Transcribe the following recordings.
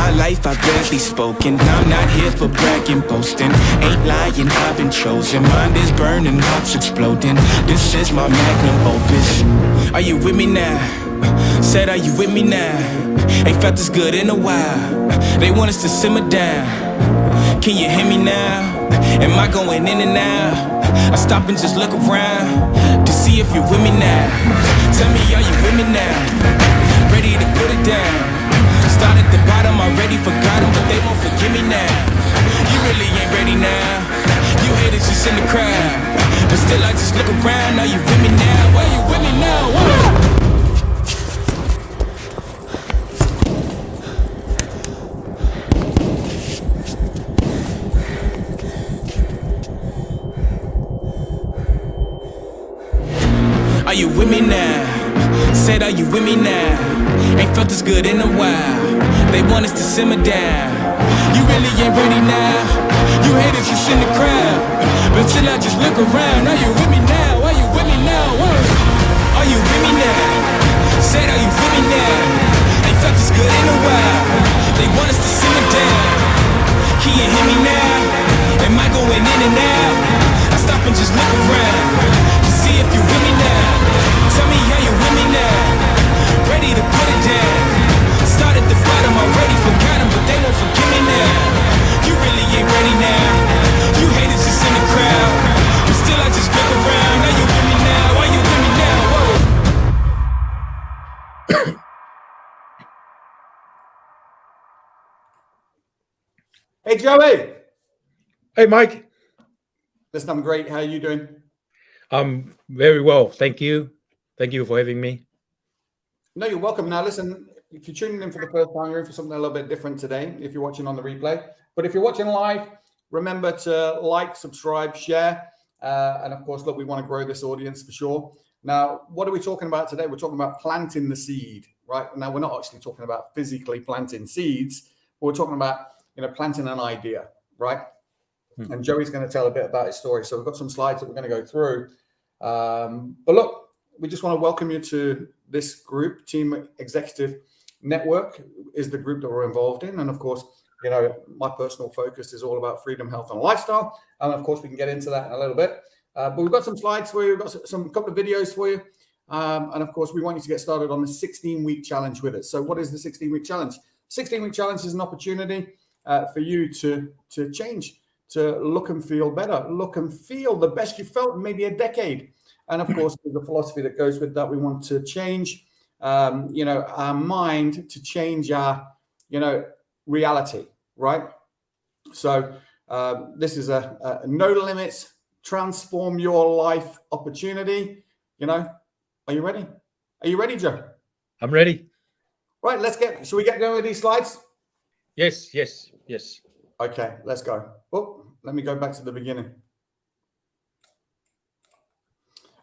my life I've barely spoken. I'm not here for bragging, boasting. Ain't lying, I've been chosen. Mind is burning, hearts exploding. This is my magnum opus. Are you with me now? Said, are you with me now? Ain't felt this good in a while. They want us to simmer down. Can you hear me now? Am I going in and out? I stop and just look around to see if you're with me now. Tell me, are you with me now? Ready to put it down. Start at the bottom, already forgot them, but they won't forgive me now. You really ain't ready now. You haters just in the crowd, but still I just look around. Are you with me now? Are you with me now? Whoa. Are you with me now? Said, are you with me now? Ain't felt this good in a while. They want us to simmer down. You really ain't ready now. You haters just in the crowd, but till I just look around. Are you with me now? Are you with me now? Are you with me now? Said, are you with me now? Ain't felt this good in a while. They want us to simmer down. Can you hear me now? Am I going in and out? I stop and just look around to see if you with me now. Tell me, are you with me now? Ready to put it down. Start at the bottom, already forgot them, but they won't forgive me now. You really ain't ready now. You haters just in the crowd, but still I just look around. Are you with me now? Are you with me now? Whoa. Hey, Joey. Hey, Mike. Listen, I'm great. How are you doing? I'm very well. Thank you. Thank you for having me. No, you're welcome. Now, listen, if you're tuning in for the first time, you're in for something a little bit different today if you're watching on the replay. But if you're watching live, remember to like, subscribe, share. And of course, look, we want to grow this audience for sure. Now, what are we talking about today? We're talking about planting the seed, right? Now, we're not actually talking about physically planting seeds. We're talking about, planting an idea, right? And Joey's going to tell a bit about his story. So we've got some slides that we're going to go through. But look, we just want to welcome you to this group. Team Executive Network is the group that we're involved in. And of course, my personal focus is all about freedom, health, and lifestyle. And of course, we can get into that in a little bit. But we've got some slides for you. We've got a couple of videos for you. And of course, we want you to get started on the 16-week challenge with us. So what is the 16-week challenge? 16-week challenge is an opportunity for you to change, to look and feel better, look and feel the best you felt in maybe a decade. And of course, there's a philosophy that goes with that. We want to change, our mind, to change our, reality, right? So this is a no limits, transform your life opportunity. Are you ready? Are you ready, Joe? I'm ready. Right, should we get going with these slides? Yes. Okay, let's go. Oh, let me go back to the beginning.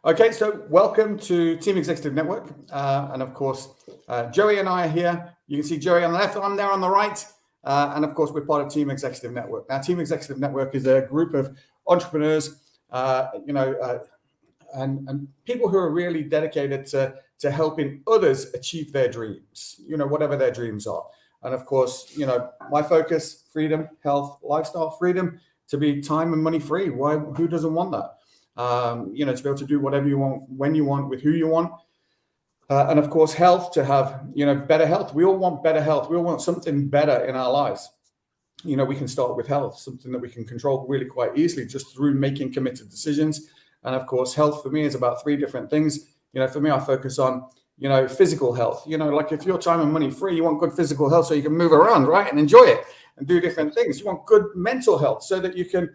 Okay, so welcome to Team Executive Network. And of course, Joey and I are here. You can see Joey on the left, I'm there on the right. And of course, we're part of Team Executive Network. Now, Team Executive Network is a group of entrepreneurs, and people who are really dedicated to helping others achieve their dreams, whatever their dreams are. And of course, my focus, freedom, health, lifestyle, freedom to be time and money free. Who doesn't want that? To be able to do whatever you want, when you want, with who you want. And of course, health, to have, better health. We all want better health. We all want something better in our lives. We can start with health, something that we can control really quite easily just through making committed decisions. And of course, health for me is about three different things. For me, I focus on, physical health. Like if you're time and money free, you want good physical health so you can move around, right? And enjoy it and do different things. You want good mental health so that you can,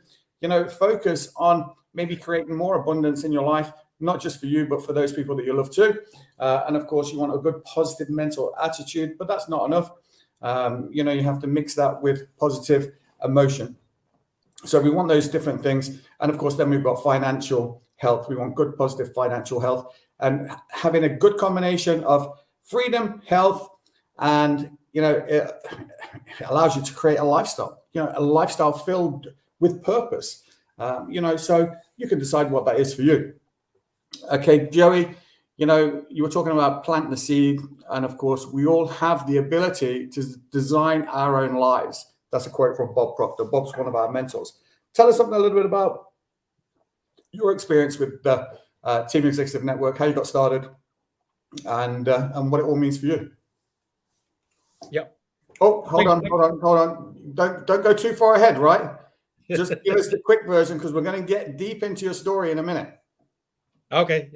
focus on maybe creating more abundance in your life, not just for you, but for those people that you love too. And of course, you want a good positive mental attitude, but that's not enough. You have to mix that with positive emotion. So we want those different things. And of course, then we've got financial health. We want good, positive financial health, and having a good combination of freedom, health, and, it allows you to create a lifestyle filled with purpose. So you can decide what that is for you. Okay, Joey, you know, you were talking about plant the seed, and of course, we all have the ability to design our own lives. That's a quote from Bob Proctor. Bob's one of our mentors. Tell us something a little bit about your experience with the Team Executive Network, how you got started, and what it all means for you. Yeah. Oh, hold on. Don't go too far ahead, right? Just give us the quick version, because we're going to get deep into your story in a minute. Okay.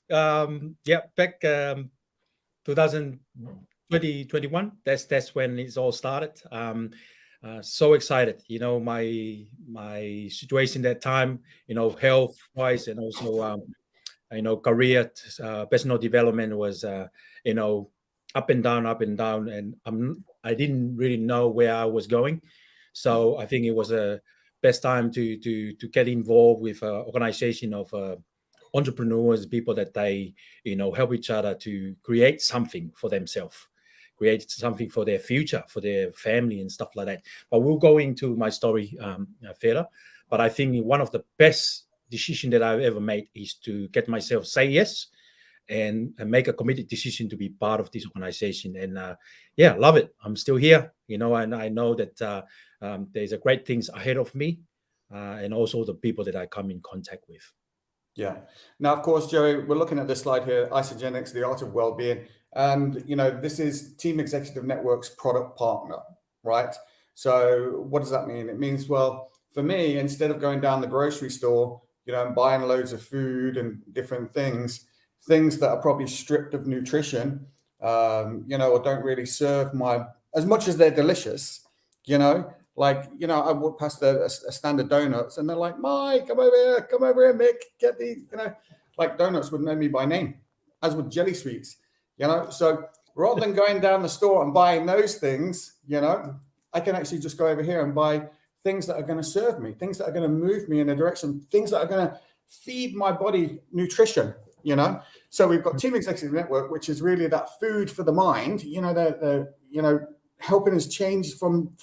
Yeah, back 2021. That's when it's all started. So excited, you know, my situation that time, you know, health wise, and also you know, career, personal development was you know, up and down, and I didn't really know where I was going. So I think it was a best time to get involved with an organization of entrepreneurs, people that they, you know, help each other to create something for themselves, create something for their future, for their family and stuff like that. But we'll go into my story further. But I think one of the best decision that I've ever made is to get myself say yes and make a committed decision to be part of this organization. And yeah, love it. I'm still here, you know, and I know that there's a great things ahead of me, and also the people that I come in contact with. Yeah. Now, of course, Joey, we're looking at this slide here, Isogenics, the art of well-being. And, you know, this is Team Executive Network's product partner, right? So what does that mean? It means, well, for me, instead of going down the grocery store, you know, and buying loads of food and different things that are probably stripped of nutrition, you know, or don't really serve as much as they're delicious, you know, like, you know, I walk past a stand of donuts and they're like, Mike, come over here, Mick, get these, you know, like donuts would know me by name, as would jelly sweets, you know. So rather than going down the store and buying those things, you know, I can actually just go over here and buy things that are going to serve me, things that are going to move me in a direction, things that are going to feed my body nutrition, you know. So we've got Team Executive Network, which is really that food for the mind, you know, the you know, helping us change from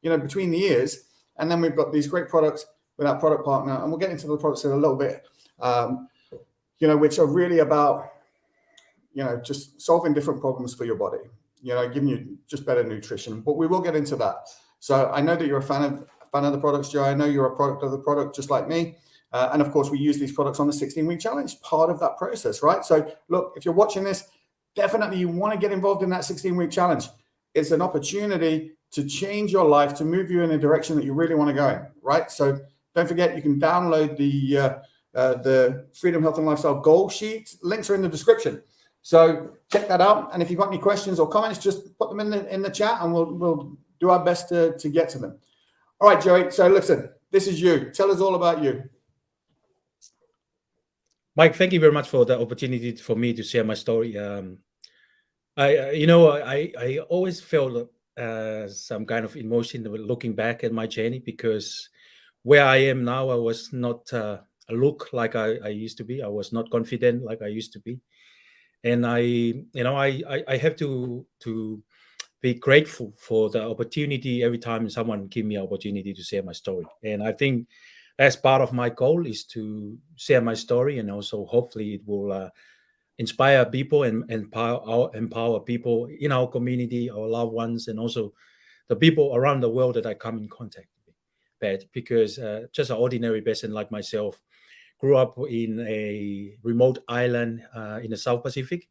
you know, between the years. And then we've got these great products with our product partner, and we'll get into the products in a little bit, you know, which are really about, you know, just solving different problems for your body, you know, giving you just better nutrition. But we will get into that. So I know that you're a fan of the products, Joe. I know you're a product of the product, just like me. And of course, we use these products on the 16-week challenge, part of that process, right? So look, if you're watching this, definitely you want to get involved in that 16-week challenge. It's an opportunity to change your life, to move you in a direction that you really want to go in, right? So don't forget, you can download the Freedom, Health and Lifestyle goal sheet. Links are in the description. So check that out. And if you've got any questions or comments, just put them in the chat, and we'll do our best to get to them. All right, Joey. So listen, this is you. Tell us all about you. Mike, thank you very much for the opportunity for me to share my story. I always felt some kind of emotion looking back at my journey, because where I am now, I was not look like I used to be. I was not confident like I used to be, and I have to be grateful for the opportunity every time someone give me an opportunity to share my story. And I think that's part of my goal, is to share my story, and also hopefully it will inspire people and empower people in our community, our loved ones, and also the people around the world that I come in contact with. Because just an ordinary person like myself grew up in a remote island in the South Pacific,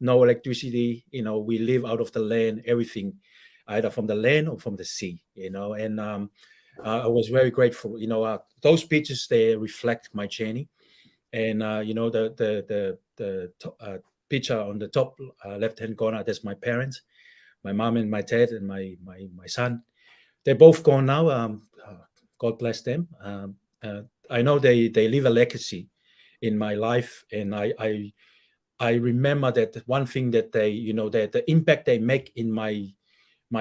no electricity, you know, we live out of the land, everything, either from the land or from the sea, you know. And I was very grateful, you know, those pictures, they reflect my journey. And you know, the picture on the top left hand corner, that's my parents, my mom and my dad, and my son. They're both gone now. God bless them. I know they leave a legacy in my life, and I remember that one thing that they, you know, that the impact they make in my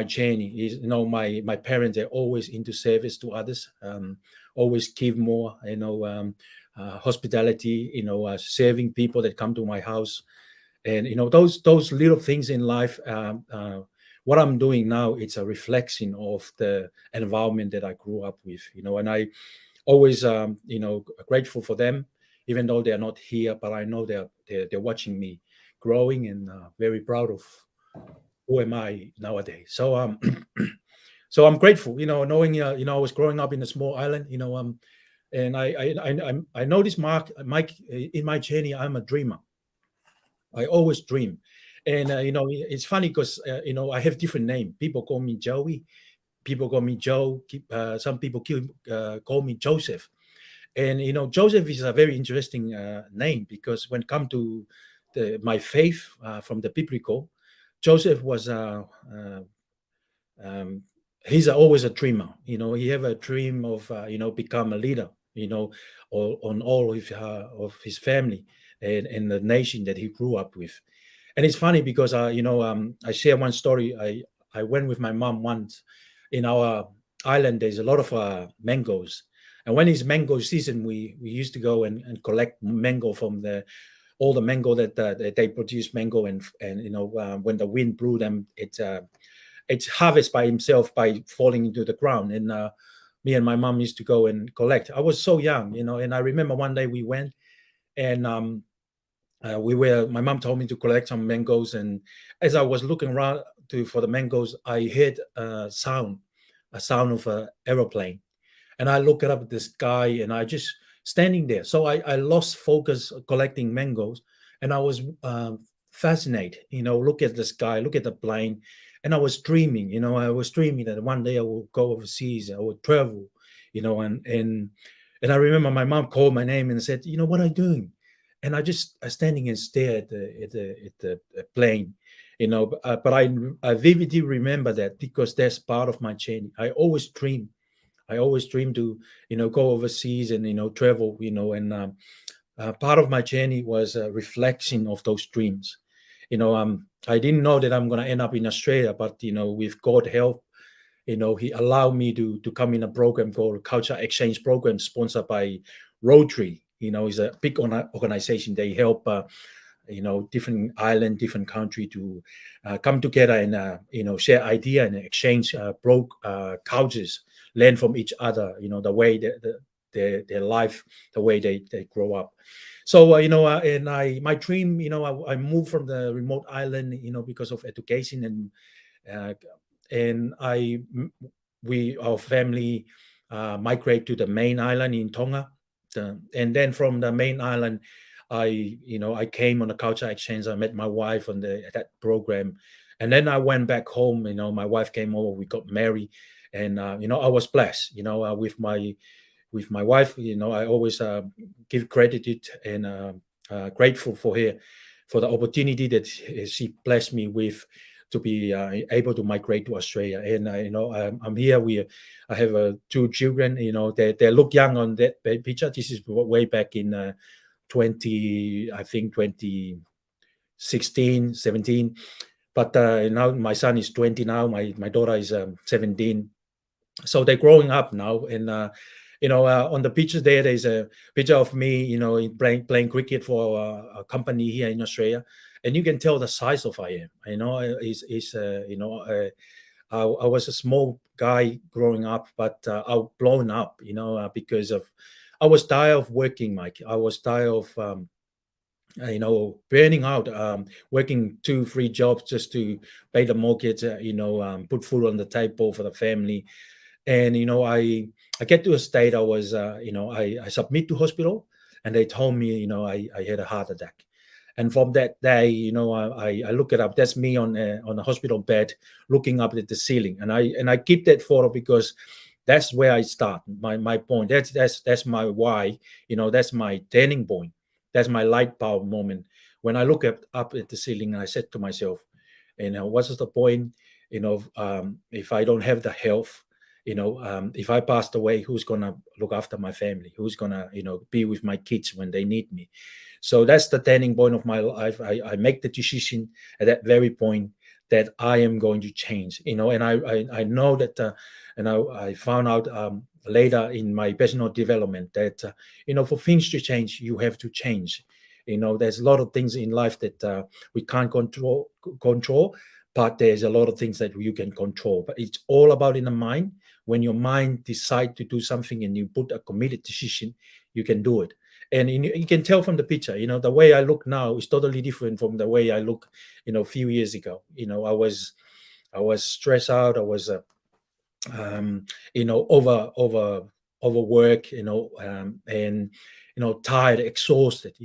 journey is, you know, my parents are always into service to others, always give more, you know, hospitality, you know, serving people that come to my house. And you know, those little things in life, what I'm doing now, it's a reflection of the environment that I grew up with, you know. And I always you know, grateful for them. even though they're not here, but I know they're watching me growing, and very proud of who am I nowadays. So so I'm grateful, knowing I was growing up in a small island, and I noticed, Mike, in my journey, I'm a dreamer. I always dream. And it's funny because I have different name. People call me Joey, people call me Joe, some people call me Joseph. And Joseph is a very interesting name, because when it come to my faith, from the biblical, Joseph was um, he's always a dreamer. He have a dream of become a leader, on all of his family, and the nation that he grew up with. And it's funny because I share one story. I went with my mom once. In our island, there's a lot of mangoes, and when it's mango season, we used to go and collect mango from all the mango that they produce mango, and when the wind blew them, it's harvest by himself by falling into the ground. And me and my mom used to go and collect. I was so young, and I remember one day we went, and my mom told me to collect some mangoes. And as I was looking around for the mangoes, I heard a sound of an aeroplane. And I looked up at the sky, and I just standing there. So I lost focus collecting mangoes, and I was fascinated, look at the sky, look at the plane. And I was dreaming, I was dreaming that one day I will go overseas, I would travel, and I remember my mom called my name and said, what are you doing? And I standing and stare at the plane, but I vividly remember that, because that's part of my journey. I always dream to, go overseas and, travel, and part of my journey was a reflection of those dreams. I didn't know that I'm going to end up in Australia, but, with God help, he allowed me to come in a program called Culture Exchange Program, sponsored by Rotary. It's a big organization. They help, different island, different country to come together and, share idea and exchange cultures, learn from each other, the way their life, the way they grow up. So, and my dream, I moved from the remote island, because of education, and our family migrate to the main island in Tonga. And then from the main island, I came on a culture exchange. I met my wife on that program, and then I went back home. My wife came over. We got married, and I was blessed. With my wife. I always give gratitude and grateful for her, for the opportunity that she blessed me with, to be able to migrate to Australia. And I'm here. I have 2 children. They look young on that picture. This is way back in 2016, 17. But now my son is 20 now. My daughter is 17. So they're growing up now. And on the pictures there's a picture of me, playing cricket for a company here in Australia, and you can tell the size of I am. I was a small guy growing up, but I blown up, because of I was tired of working, Mike. I was tired of burning out, working 2-3 jobs just to pay the mortgage, put food on the table for the family. And I get to a state I was I submit to hospital, and they told me I had a heart attack. And from that day, I look it up. That's me on a hospital bed, looking up at the ceiling, and I keep that photo because that's where I start. My point. That's my why. That's my turning point. That's my light bulb moment. When I look up at the ceiling, and I said to myself, what's the point? If I don't have the health, if I passed away, who's gonna look after my family? Who's gonna be with my kids when they need me? So that's the turning point of my life. I make the decision at that very point that I am going to change. And I know that, and I found out later in my personal development that for things to change, you have to change. There's a lot of things in life that we can't control, but there's a lot of things that you can control. But it's all about in the mind. When your mind decides to do something and you put a committed decision, you can do it. And you can tell from the picture, the way I look now is totally different from the way I look, a few years ago. I was stressed out. I was, overwork, and tired, exhausted,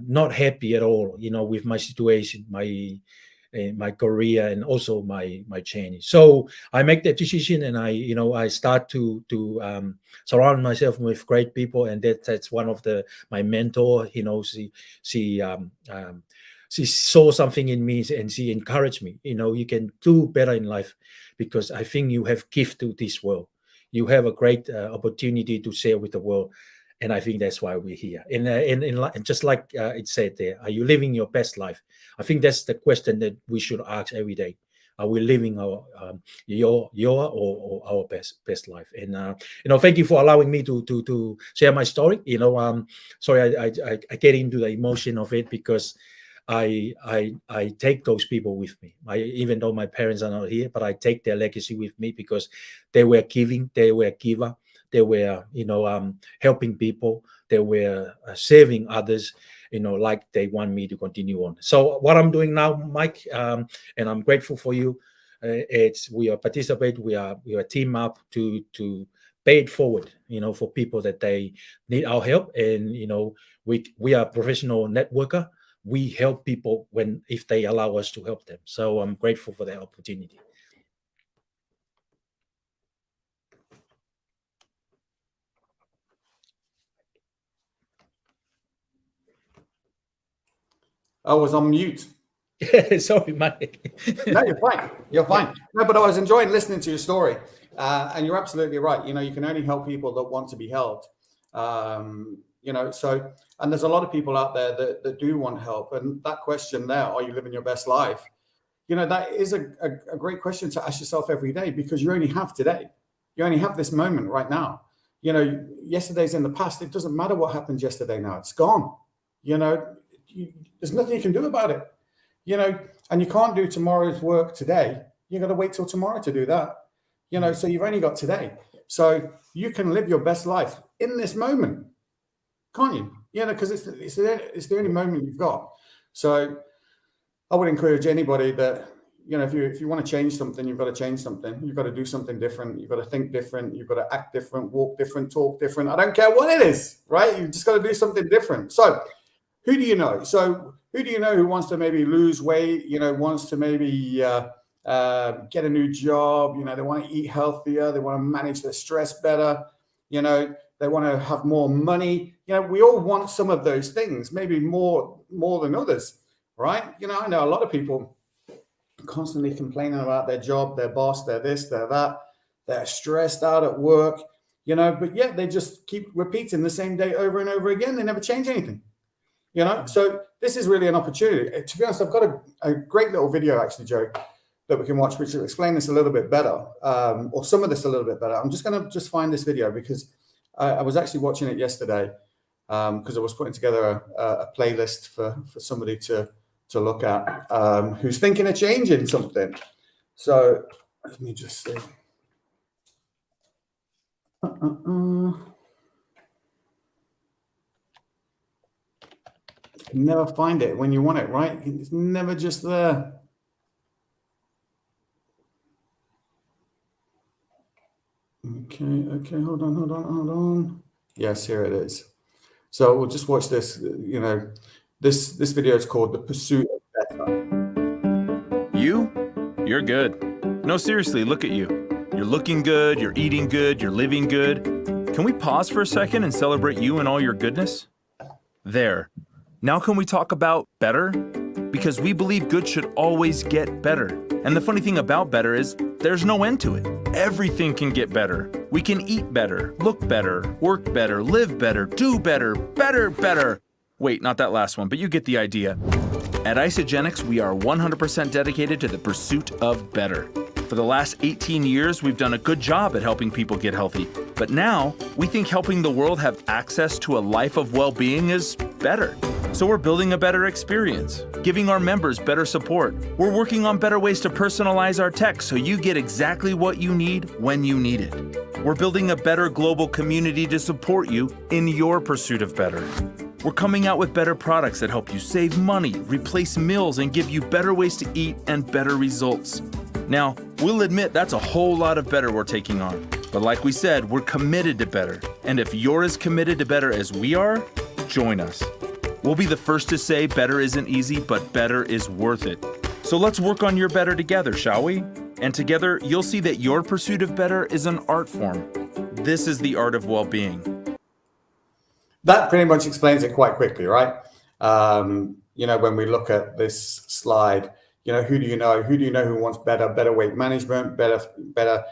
not happy at all, with my situation, my career, and also my change. So I make that decision, and I start to surround myself with great people, and that's one of my mentor. She saw something in me, and she encouraged me. You can do better in life, because I think you have gift to this world. You have a great opportunity to share with the world, and I think that's why we're here. And just like it said there, are you living your best life? I think that's the question that we should ask every day. Are we living our your or our best life? And thank you for allowing me to share my story. Sorry, I get into the emotion of it, because I take those people with me. Even though my parents are not here, but I take their legacy with me, because they were giving, they were giver, they were helping people, they were saving others, like they want me to continue on. So what I'm doing now, Mike, and I'm grateful for you. We are participate. We are team up to pay it forward, for people that they need our help. And we are professional networker. We help people if they allow us to help them. So I'm grateful for that opportunity. I was on mute. Sorry, Mike. No, you're fine. You're fine. No, but I was enjoying listening to your story. And you're absolutely right. You can only help people that want to be helped. So, and there's a lot of people out there that do want help. And that question there, are you living your best life? That is a great question to ask yourself every day, because you only have today. You only have this moment right now. Yesterday's in the past. It doesn't matter what happened yesterday now. It's gone. There's nothing you can do about it. And you can't do tomorrow's work today. You got to wait till tomorrow to do that. So you've only got today. So you can live your best life in this moment, can't you? Because it's the only moment you've got. So I would encourage anybody that, if you want to change something, you've got to change something. You've got to do something different. You've got to think different. You've got to act different, walk different, talk different. I don't care what it is, right? You've just got to do something different. So who do you know? Who wants to maybe lose weight, wants to maybe get a new job, they want to eat healthier, they want to manage their stress better, they want to have more money. We all want some of those things, maybe more than others, right? I know a lot of people constantly complaining about their job, their boss, their this, their that, they're stressed out at work, but yet they just keep repeating the same day over and over again. They never change anything. So this is really an opportunity. To be honest, I've got a great little video, actually, Joe, that we can watch, which will explain this a little bit better, or some of this a little bit better. I'm just going to find this video, because I was actually watching it yesterday, because I was putting together a playlist for somebody to look at, who's thinking of changing something. So let me just see. Never find it when you want it, right? It's never just there. Okay, hold on. Yes, here it is. So we'll just watch this. This video is called The Pursuit of Better. You're good. No, seriously, look at you. You're looking good, you're eating good, you're living good. Can we pause for a second and celebrate you and all your goodness? There. Now can we talk about better? Because we believe good should always get better. And the funny thing about better is there's no end to it. Everything can get better. We can eat better, look better, work better, live better, do better, better. Wait, not that last one, but you get the idea. At Isagenix, we are 100% dedicated to the pursuit of better. For the last 18 years, we've done a good job at helping people get healthy. But now, we think helping the world have access to a life of well-being is better. So we're building a better experience, giving our members better support. We're working on better ways to personalize our tech so you get exactly what you need when you need it. We're building a better global community to support you in your pursuit of better. We're coming out with better products that help you save money, replace meals, and give you better ways to eat and better results. Now, we'll admit that's a whole lot of better we're taking on. But like we said, we're committed to better. And if you're as committed to better as we are, join us. We'll be the first to say better isn't easy, but better is worth it. So let's work on your better together, shall we? And together, you'll see that your pursuit of better is an art form. This is the art of well-being. That pretty much explains it quite quickly, right? When we look at this slide, who do you know? Who do you know who wants better weight management, better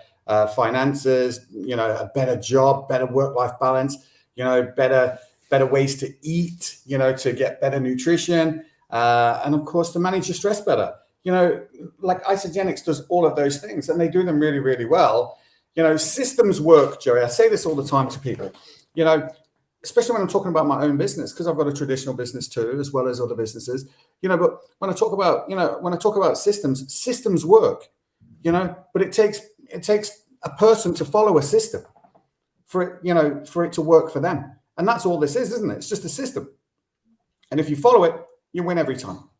finances, a better job, better work-life balance, better ways to eat, to get better nutrition, and of course to manage your stress better. Like Isagenix does all of those things, and they do them really, really well. Systems work, Joey. I say this all the time to people, especially when I'm talking about my own business, because I've got a traditional business too, as well as other businesses, but when I talk about systems work, but it takes a person to follow a system for it to work for them. And that's all this is, isn't it? It's just a system. And if you follow it, you win every time.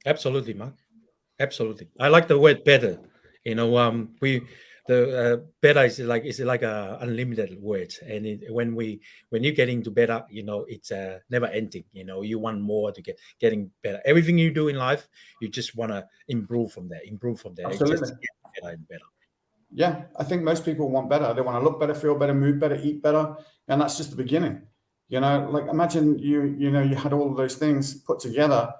Absolutely, Mark. Absolutely. I like the word better. Better is like a unlimited word, and when you get into better, it's never ending. You want more to getting better. Everything you do in life, you just want to improve from there. Absolutely. It just gets better and better. Yeah, I think most people want better. They want to look better, feel better, move better, eat better, and that's just the beginning. Like imagine you had all of those things put together.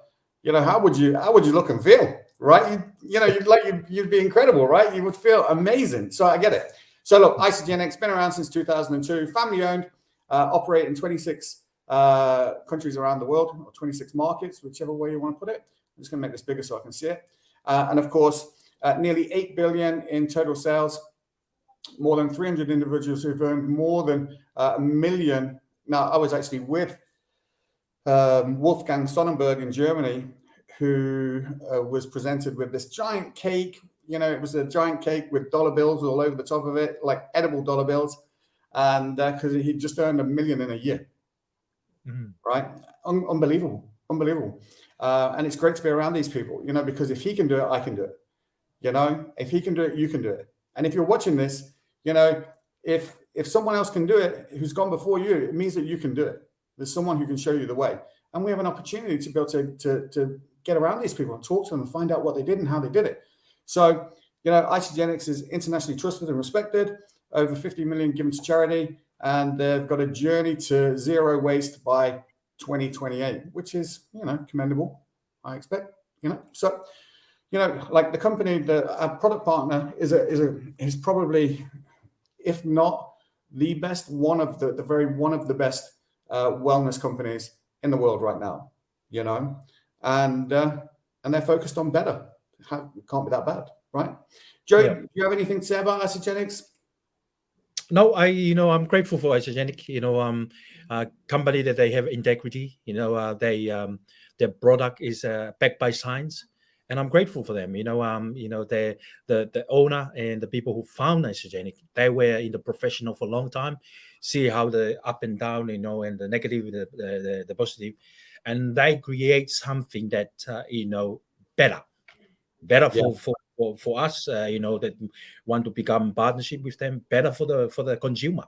How would you look and feel? Right? You'd be incredible, right? You would feel amazing. So I get it. So look, Isagenix been around since 2002, family owned, operate in 26 countries around the world, or 26 markets, whichever way you want to put it. I'm just going to make this bigger so I can see it. And of course, nearly 8 billion in total sales, more than 300 individuals who've earned more than $1 million. Now, I was actually with Wolfgang Sonnenberg in Germany, who was presented with this giant cake. It was a giant cake with dollar bills all over the top of it, like edible dollar bills. And because he just earned $1 million in a year, right? Unbelievable. And it's great to be around these people, because if he can do it, I can do it. If he can do it, you can do it. And if you're watching this, if someone else can do it, who's gone before you, it means that you can do it. There's someone who can show you the way. And we have an opportunity to be able to get around these people and talk to them and find out what they did and how they did it. So, Isagenix is internationally trusted and respected, over 50 million given to charity, and they've got a journey to zero waste by 2028, which is, commendable, I expect, So, like the company, our product partner is probably, if not the best, one of the best wellness companies in the world right now, and they're focused on better. It can't be that bad, right? Joey, Do you have anything to say about Isagenix? No, I'm grateful for Isagenix. A company that they have integrity. Their product is backed by science, and I'm grateful for them. The owner and the people who found Isagenix, they were in the professional for a long time. See how the up and down, and the negative, the positive, and they create something that better for us, that want to become partnership with them, better for the consumer,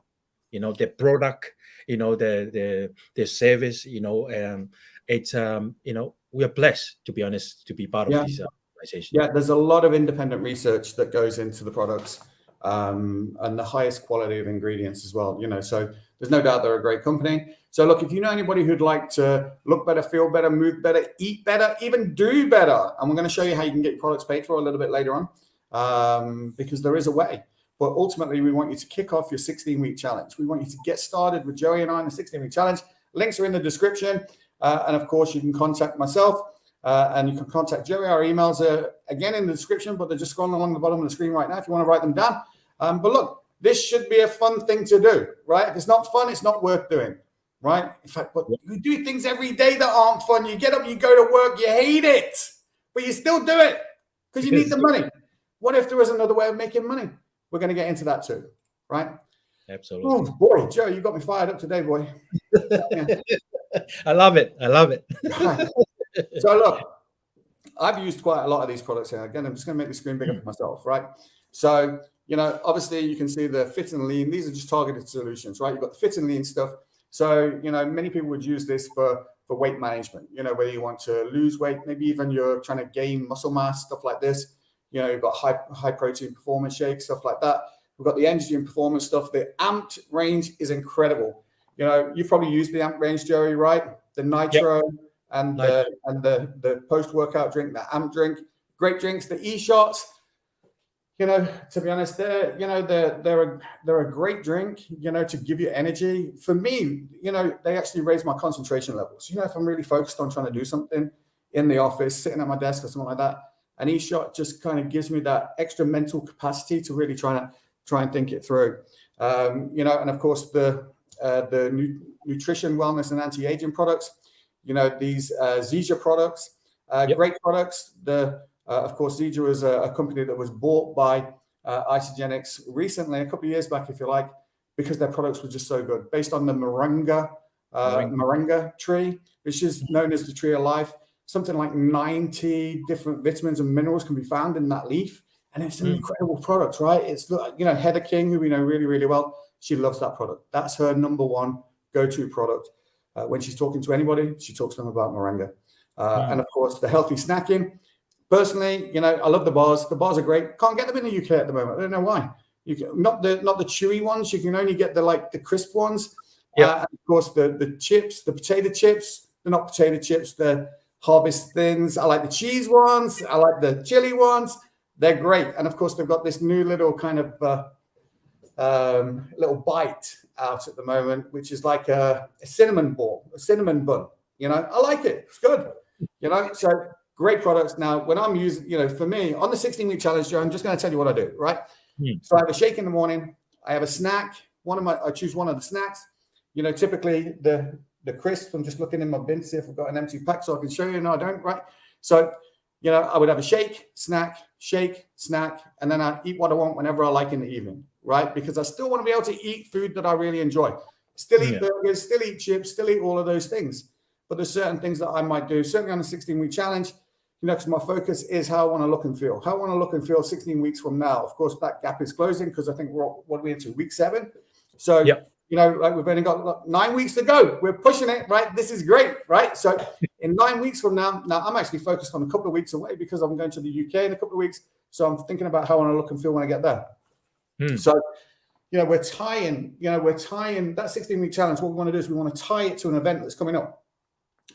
their product, their service, it's we are blessed, to be honest, to be part of this organization. Yeah, there's a lot of independent research that goes into the products, and the highest quality of ingredients as well, so there's no doubt they're a great company. So look, if you know anybody who'd like to look better, feel better, move better, eat better, even do better, and we're going to show you how you can get your products paid for a little bit later on, because there is a way. But ultimately, we want you to kick off your 16-week challenge. We want you to get started with Joey and I in the 16-week challenge. Links are in the description. And of course, you can contact myself and you can contact Joey. Our emails are again in the description, but they're just scrolling along the bottom of the screen right now if you want to write them down. But look, this should be a fun thing to do, right? If it's not fun, it's not worth doing, right? In fact, but you do things every day that aren't fun. You get up, you go to work, you hate it, but you still do it because you need the money. What if there was another way of making money? we're going to get into that too, right? Absolutely. Oh boy, Joe, you got me fired up today, boy. I love it. Right. So look, I've used quite a lot of these products here. Again, I'm just going to make the screen bigger for myself, right? So, obviously you can see the fit and lean. These are just targeted solutions, right? You've got the fit and lean stuff. So, many people would use this for weight management, whether you want to lose weight, maybe even you're trying to gain muscle mass, stuff like this. You've got high protein performance shakes, stuff like that. We've got the energy and performance stuff. The amped range is incredible. You've probably used the amped range, Joey, right? The nitro. Yep. And the post-workout drink, the amp drink, great drinks. The e-shots, to be honest, they're a great drink, to give you energy. For me, they actually raise my concentration levels. If I'm really focused on trying to do something in the office, sitting at my desk or something like that, an e-shot just kind of gives me that extra mental capacity to really try and think it through. And of course the nutrition, wellness, and anti-aging products. These Zija products, great products. Of course, Zija is a company that was bought by Isagenix recently, a couple of years back, if you like, because their products were just so good, based on the moringa tree, which is known as the tree of life. Something like 90 different vitamins and minerals can be found in that leaf, and it's an incredible product, right? It's Heather King, who we know really, really well. She loves that product. That's her number one go-to product. When she's talking to anybody, she talks to them about moringa. And of course, the healthy snacking. Personally, I love the bars. The bars are great. Can't get them in the UK at the moment. I don't know why. You can, not the chewy ones. You can only get the crisp ones. And of course, the chips, the potato chips. They're not potato chips. They're Harvest Thins. I like the cheese ones. I like the chili ones. They're great. And of course, they've got this new little kind of little bite out at the moment, which is like a cinnamon bun. I like it. It's good. So great products. Now, when I'm using, for me on the 16-week challenge, Joe, I'm just going to tell you what I do, right? So I have a shake in the morning. I have a snack. I choose one of the snacks. Typically the crisps. I'm just looking in my bin to see if I've got an empty pack so I can show you. No, I don't, right? So, I would have a shake, snack, and then I eat what I want whenever I like in the evening, right? Because I still want to be able to eat food that I really enjoy. Still eat burgers, still eat chips, still eat all of those things. But there's certain things that I might do, certainly on the 16-week challenge, because my focus is how I want to look and feel. How I want to look and feel 16 weeks from now. Of course, that gap is closing because I think we're into week 7. So, we've only got 9 weeks to go. We're pushing it, right? This is great, right? So in 9 weeks from now I'm actually focused on a couple of weeks away because I'm going to the UK in a couple of weeks. So I'm thinking about how I want to look and feel when I get there. So, we're tying that 16-week challenge. What we want to do is we want to tie it to an event that's coming up.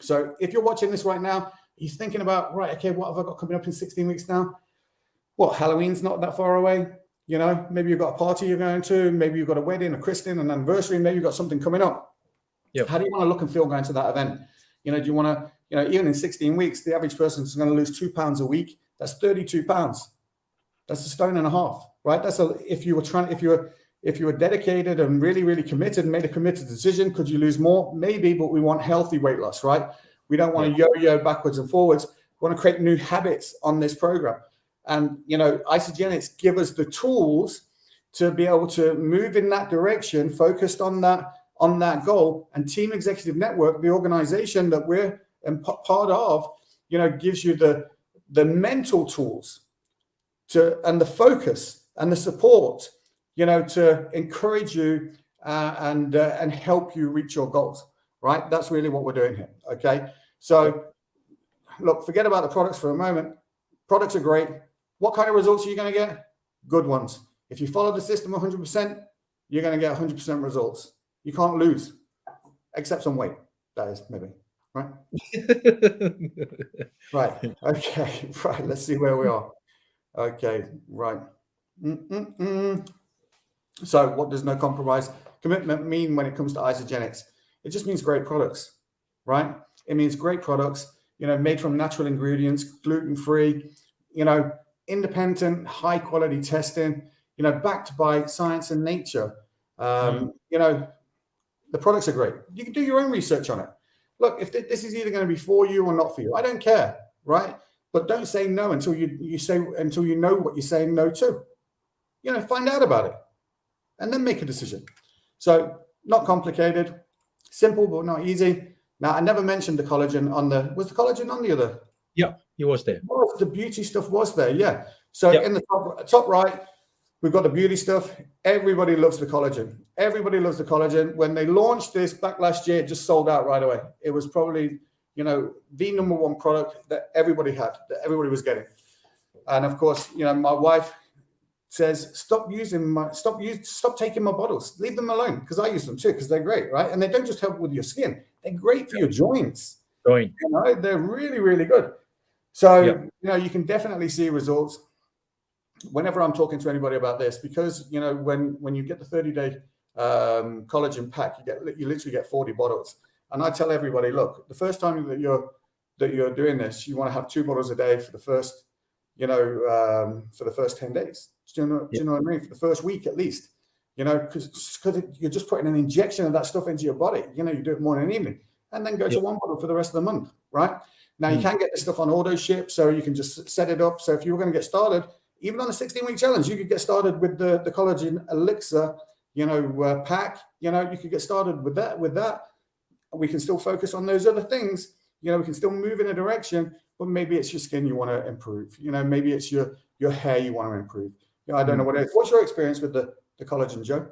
So if you're watching this right now, you're thinking about, right, okay, what have I got coming up in 16 weeks now? What, Halloween's not that far away. Maybe you've got a party you're going to, maybe you've got a wedding, a christening, an anniversary, maybe you've got something coming up. How do you want to look and feel going to that event? Do you want to, even in 16 weeks, the average person is going to lose 2 pounds a week. That's 32 pounds. That's 1.5 stones, right? If you were dedicated and really, really committed and made a committed decision, could you lose more? Maybe, but we want healthy weight loss, right? We don't want to yo-yo backwards and forwards. We want to create new habits on this program. And, Isagenix give us the tools to be able to move in that direction, focused on that goal. And Team Executive Network, the organization that we're part of, gives you the mental tools and the focus and the support, to encourage you and help you reach your goals, right? That's really what we're doing here, okay? So, look, forget about the products for a moment. Products are great. What kind of results are you going to get? Good ones. If you follow the system 100%, you're going to get 100% results. You can't lose, except on weight, that is, maybe, right? Right, okay, right, let's see where we are. Okay, right. So what does no compromise commitment mean when it comes to Isagenix? It just means great products, right? It means great products, made from natural ingredients, gluten-free, independent, high-quality testing, backed by science and nature. The products are great. You can do your own research on it. Look, if this is either going to be for you or not for you, I don't care, right? But don't say no until you know what you're saying no to. find out about it and then make a decision. So not complicated, simple, but not easy. Now, I never mentioned the collagen was the collagen on the other? Yeah, it was there. Oh, the beauty stuff was there, yeah. So Yeah. in the top right, we've got the beauty stuff. Everybody loves the collagen. Everybody loves the collagen. When they launched this back last year, it just sold out right away. It was probably, the number one product that everybody had, that everybody was getting. And of course, my wife says, stop taking my bottles. Leave them alone, because I use them too, because they're great, right? And they don't just help with your skin. They're great for your joints. They're really, really good. So, you can definitely see results whenever I'm talking to anybody about this, because, when you get the 30-day collagen pack, you literally get 40 bottles. And I tell everybody, look, the first time that you're doing this, you want to have 2 bottles a day for the first, for the first 10 days. Do you know what I mean? For the first week at least, because you're just putting an injection of that stuff into your body. You do it morning and evening, and then go to 1 bottle for the rest of the month, right? Now, you can get this stuff on auto ship, so you can just set it up. So if you were going to get started, even on a 16-week challenge, you could get started with the collagen elixir, pack. You could get started with that. We can still focus on those other things. We can still move in a direction, but maybe it's your skin you want to improve. Maybe it's your hair you want to improve. I don't know what it is. What's your experience with the collagen, Joe?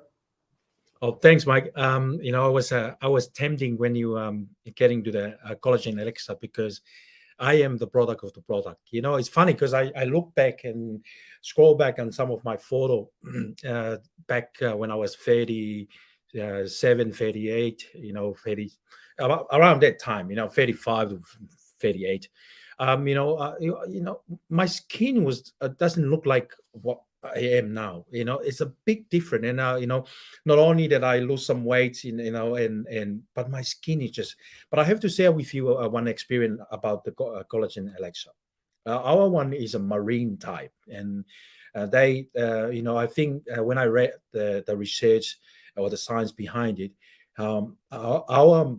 Oh, thanks, Mike. I was tempting when you getting to the collagen elixir, because I am the product of the product. It's funny because I look back and scroll back on some of my photo back when I was 37, 38, 30, around that time, 35 to 38. My skin doesn't look like what I am now. It's a big difference. And not only that I lose some weight, but my skin is just. But I have to share with you one experience about the collagen elixir. Our one is a marine type, and they, I think when I read the research or the science behind it, our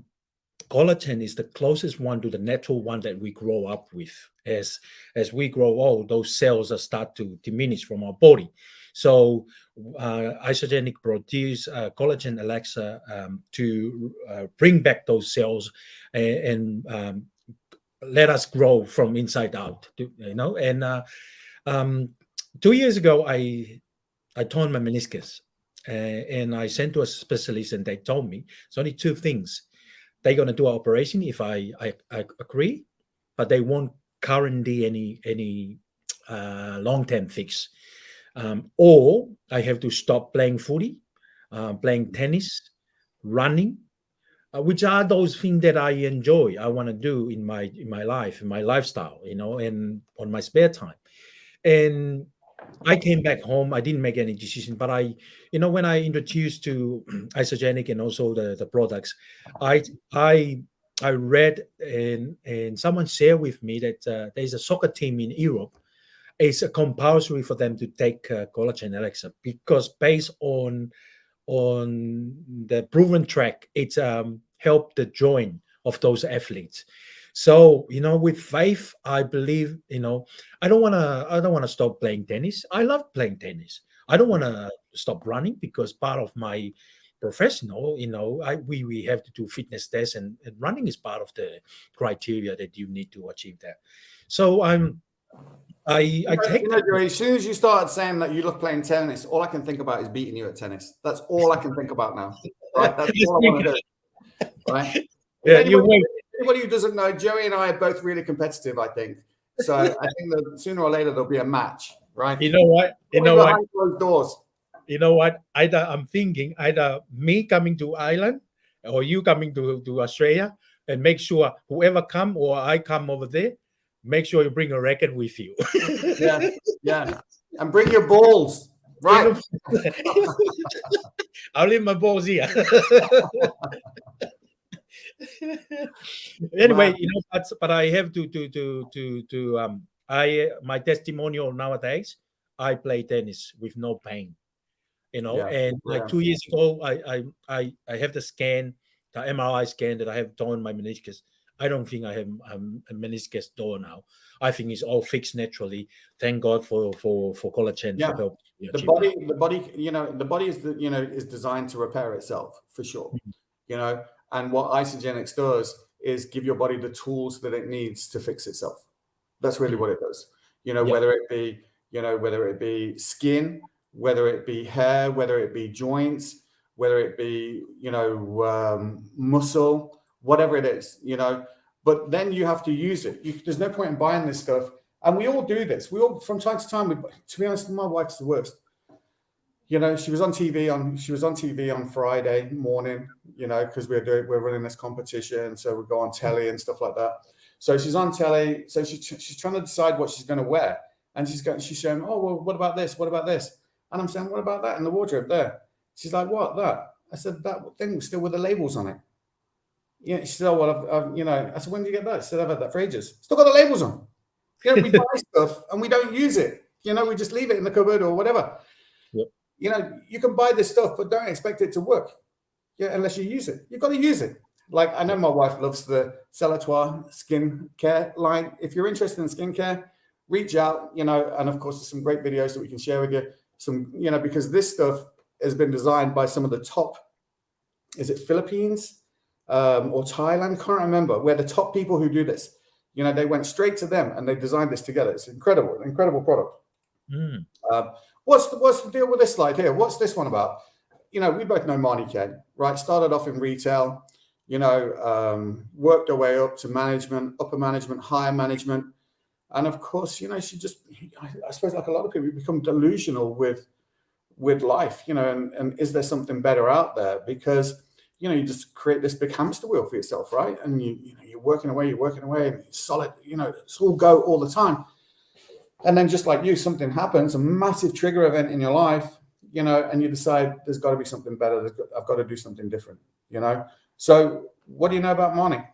collagen is the closest one to the natural one that we grow up with. As we grow old, those cells start to diminish from our body. So Isogenic produce collagen elixir to bring back those cells and let us grow from inside out. And 2 years ago, I torn my meniscus, and I sent to a specialist, and they told me it's only 2 things. They're going to do an operation if I agree, but they won't guarantee any long-term fix. Or I have to stop playing footy, playing tennis, running, which are those things that I enjoy. I want to do in my life, in my lifestyle, and on my spare time. And I came back home. I didn't make any decision, but when I introduced to Isogenic and also the products, I read and someone shared with me that there's a soccer team in Europe. It's compulsory for them to take collagen elixir, because based on the proven track, it's helped the joint of those athletes. So, with faith, I believe, I don't want to stop playing tennis. I love playing tennis. I don't want to stop running, because part of my professional, we have to do fitness tests, and running is part of the criteria that you need to achieve that. So I take Joey, as soon as you started saying that you love playing tennis, all I can think about is beating you at tennis. That's all I can think about now. Right? That's all I want to do. Right? Yeah, anybody who doesn't know, Joey and I are both really competitive, I think. So I think that sooner or later there'll be a match, right? You know what? Behind closed doors. You know what? I'm thinking either me coming to Ireland or you coming to Australia, and make sure whoever come or I come over there, make sure you bring a racket with you. Yeah. And bring your balls. Right. I'll leave my balls here. Anyway, but I have to my testimonial nowadays, I play tennis with no pain, and like 2 years ago, I have the scan, the MRI scan, that I have torn my meniscus. I don't think I have a meniscus door now. I think it's all fixed naturally. Thank God for collagen Yeah. for help. The body, you know, the body is is designed to repair itself for sure. You know, and what isogenics does is give your body the tools that it needs to fix itself. That's really what it does. You know, whether it be skin, whether it be hair, whether it be joints, whether it be, muscle, whatever it is, but then you have to use it. There's no point in buying this stuff. And we all do this. We all, from time to time, to be honest, my wife's the worst. She was on TV on Friday morning, because we're running this competition. So we go on telly and stuff like that. So she's on telly. So she's trying to decide what she's going to wear. And she's showing, oh, well, what about this? What about this? And I'm saying, what about that in the wardrobe there? She's like, what, that? I said, that thing was still with the labels on it. Yeah, she said, oh, well, I said, when did you get that? She said, I've had that for ages. Still got the labels on. We buy stuff and we don't use it. We just leave it in the cupboard or whatever. Yep. You can buy this stuff, but don't expect it to work. Unless you use it. You've got to use it. Like, I know my wife loves the Celatoire skincare line. If you're interested in skincare, reach out, and of course, there's some great videos that we can share with you. Because this stuff has been designed by some of the top, is it Philippines or Thailand? Can't remember, where the top people who do this, they went straight to them and they designed this together. It's incredible product. What's the deal with this slide here? What's this one about? We both know Marnie Ken, right? Started off in retail, worked her way up to management, upper management, higher management. And of course, she just, I suppose like a lot of people, become delusional with life, and is there something better out there? Because, you just create this big hamster wheel for yourself, right? And you're working away, and it's solid, it's all go all the time. And then just like you, something happens, a massive trigger event in your life, and you decide there's got to be something better. I've got to do something different, So what do you know about Marnie?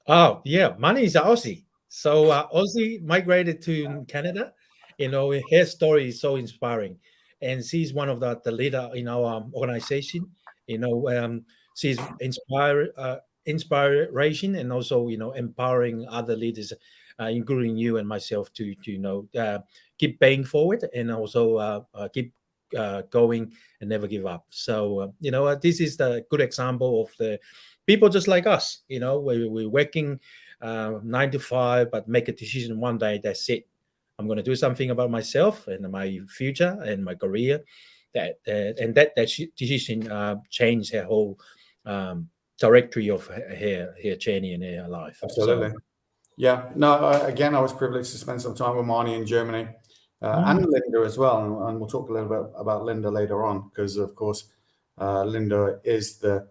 Oh, yeah. Marnie is Aussie. So Aussie migrated to Canada. Her story is so inspiring. And she's one of the leader in our organization. She's inspiration and also, empowering other leaders, including you and myself to keep paying forward and also keep going and never give up. So, this is the good example of the people just like us, we're working 9 to 5, but make a decision one day. That's it. I'm going to do something about myself and my future and my career. That decision changed her whole trajectory of her journey and her life. Absolutely. So, yeah. No. Again, I was privileged to spend some time with Marnie in Germany and Linda as well, and we'll talk a little bit about Linda later on, because of course Linda is the